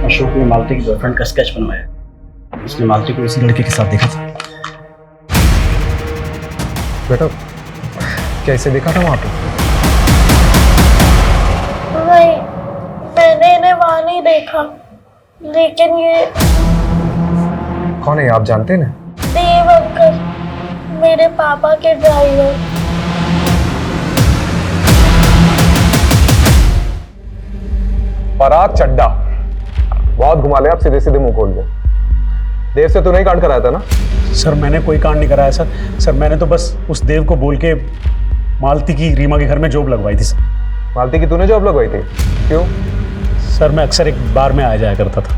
अशोक ने मालती की गर्लफ्रेंड का स्केच बनवाया। उसने मालती को इसी लड़के के साथ देखा था। बेटा कैसे देखा था वहां पे? नहीं, मैंने इन्हें वहां नहीं देखा, लेकिन ये कौन है आप जानते ना? देव अंकल, मेरे पापा के ड्राइवर। पराग चड्डा, बहुत घुमा ले आप, सीधे सीधे मुंह खोल दे। देव से तूने ही कांड कराया था ना? सर मैंने कोई कांड नहीं कराया सर। सर मैंने तो बस उस देव को बोल के मालती की रीमा के घर में जॉब लगवाई थी सर। मालती की तूने जॉब लगवाई थी? क्यों? सर मैं अक्सर एक बार में आ जाया करता था।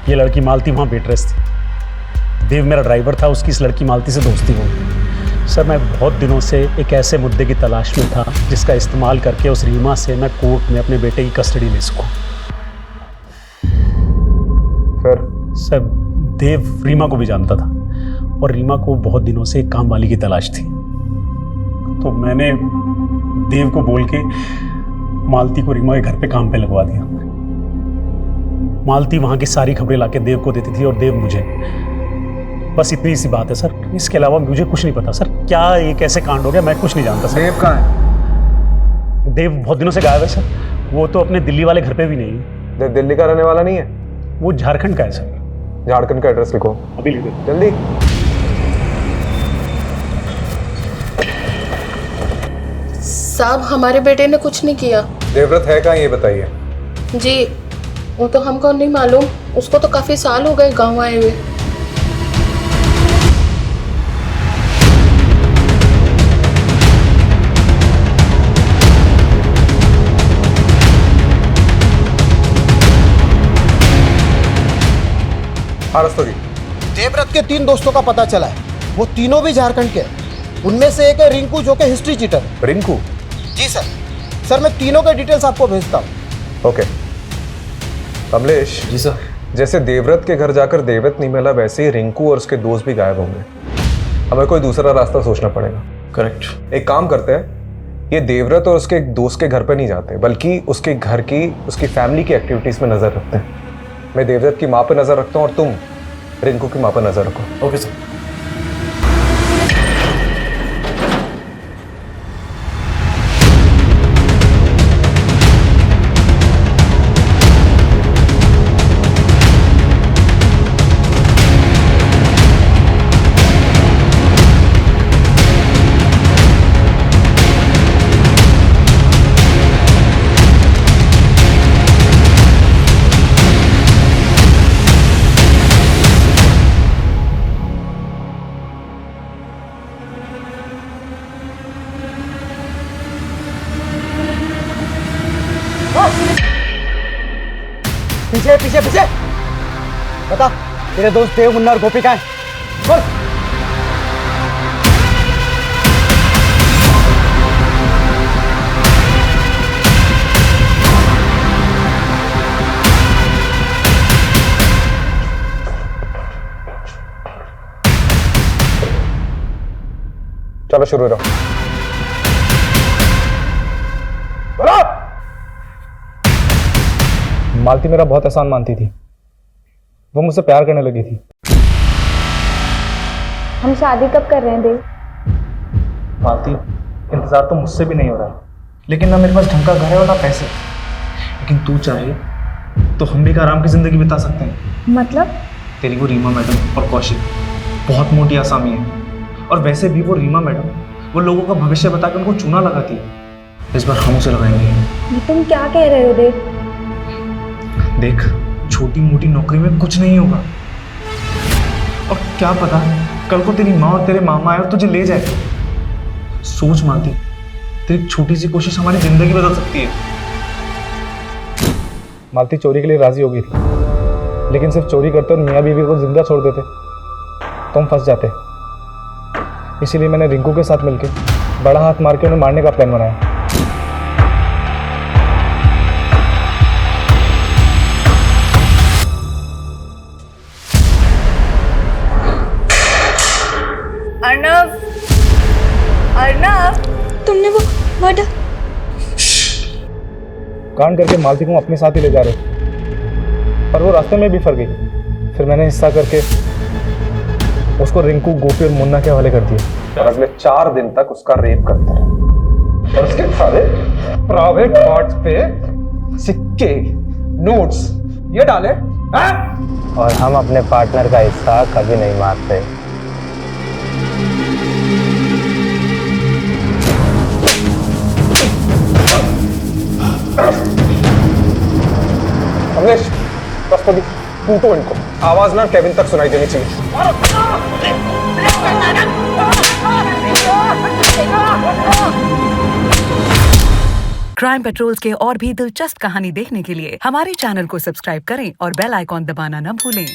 ये लड़की मालती वहाँ वेटरेस थी। देव मेरा ड्राइवर था, उसकी इस लड़की मालती से दोस्ती हो गई। सर मैं बहुत दिनों से एक ऐसे मुद्दे की तलाश में था जिसका इस्तेमाल करके उस रीमा से मैं कोर्ट में अपने बेटे की कस्टडी ले सकूं। फिर? सर देव रीमा को भी जानता था और रीमा को बहुत दिनों से एक काम वाली की तलाश थी। तो मैंने देव को बोल के मालती को रीमा के घर पे काम पे लगवा दिया। मालती वहां की सारी खबरें लाके देव को देती थी और देव मुझे। बस इतनी सी बात है सर, इसके अलावा मुझे कुछ नहीं पता सर। क्या ये कैसे कांड हो गया मैं कुछ नहीं जानता सर। देव कहाँ है? देव बहुत दिनों से गायब है सर। वो तो अपने दिल्ली वाले घर पे भी नहीं है। देव दिल्ली का रहने वाला नहीं है? वो झारखंड का है सर। झारखंड का एड्रेस लिखो अभी लिखो जल्दी। साहब हमारे बेटे ने कुछ नहीं किया। देवव्रत है कहाँ ये बताइए। जी वो तो हमको नहीं मालूम, उसको तो काफी साल हो गए गांव आए हुए। हाँ रस्तोगी, देवव्रत के 3 दोस्तों का पता चला है, वो तीनों भी झारखंड के हैं। उनमें से एक है रिंकू जो कि हिस्ट्री चीटर है। रिंकू? जी सर। सर मैं तीनों के डिटेल्स आपको भेजता हूँ। ओके कमलेश। जी सर। जैसे देवव्रत के घर जाकर देवव्रत नहीं मिला, वैसे ही रिंकू और उसके दोस्त भी गायब होंगे। हमें कोई दूसरा रास्ता सोचना पड़ेगा। करेक्ट। एक काम करते हैं, ये देवव्रत और उसके दोस्त के घर पर नहीं जाते, बल्कि उसके घर की, उसकी फैमिली की एक्टिविटीज में नजर रखते हैं। मैं देवव्रत की माँ पर नजर रखता हूँ और तुम रिंकू की माँ पर नजर रखो। Okay sir. पीछे पीछे पीछे। बता तेरे दोस्त देव, मुन्ना और गोपी कहाँ हैं? बोल। चलो शुरू करो। मालती मेरा बहुत एहसान मानती थी, वो मुझसे प्यार करने लगी थी। हम शादी कब कर रहे हैं देव? मालती इंतजार तो मुझसे भी नहीं हो रहा, लेकिन ना मेरे पास ढंग का घर है और ना पैसे। लेकिन तू चाहे तो हम भी एक आराम की जिंदगी बिता सकते हैं। मतलब? तेरी वो रीमा मैडम और कौशिक बहुत मोटी आसामी है, और वैसे भी वो रीमा मैडम वो लोगों का भविष्य बताकर उनको चूना लगाती है। इस बार हम उसे लगाएंगे। ये तुम क्या कह रहे हो देव? देख, छोटी मोटी नौकरी में कुछ नहीं होगा, और क्या पता कल को तेरी माँ और तेरे मामा आए और तुझे ले जाए। सोच मालती, तेरी छोटी सी कोशिश हमारी जिंदगी बदल सकती है। मालती चोरी के लिए राजी हो गई थी, लेकिन सिर्फ चोरी करते और मियाँ बीवी को जिंदा छोड़ देते तो हम फंस जाते। इसीलिए मैंने रिंकू के साथ मिलकर बड़ा हाथ मार के उन्हें मारने का प्लान बनाया। अर्नव, अर्नव, तुमने वो मर्डर? कांड करके मालती को अपने साथ ही ले जा रहे। पर वो रास्ते में भी फर गई। फिर मैंने हिस्सा करके उसको रिंकू, गोपी और मुन्ना के हवाले कर दिया। और अगले 4 दिन तक उसका रेप करते रहे और उसके सारे प्राइवेट पार्ट्स पे सिक्के, नोट्स ये डाले। और हम अपने पार्टनर का हिस्सा कभी नहीं मारते। कमलेश, बस तो टूटो इनको, आवाज ना केविन तक सुनाई देनी चाहिए। क्राइम पेट्रोल्स के और भी दिलचस्प कहानी देखने के लिए हमारे चैनल को सब्सक्राइब करें और बेल आइकॉन दबाना न भूलें।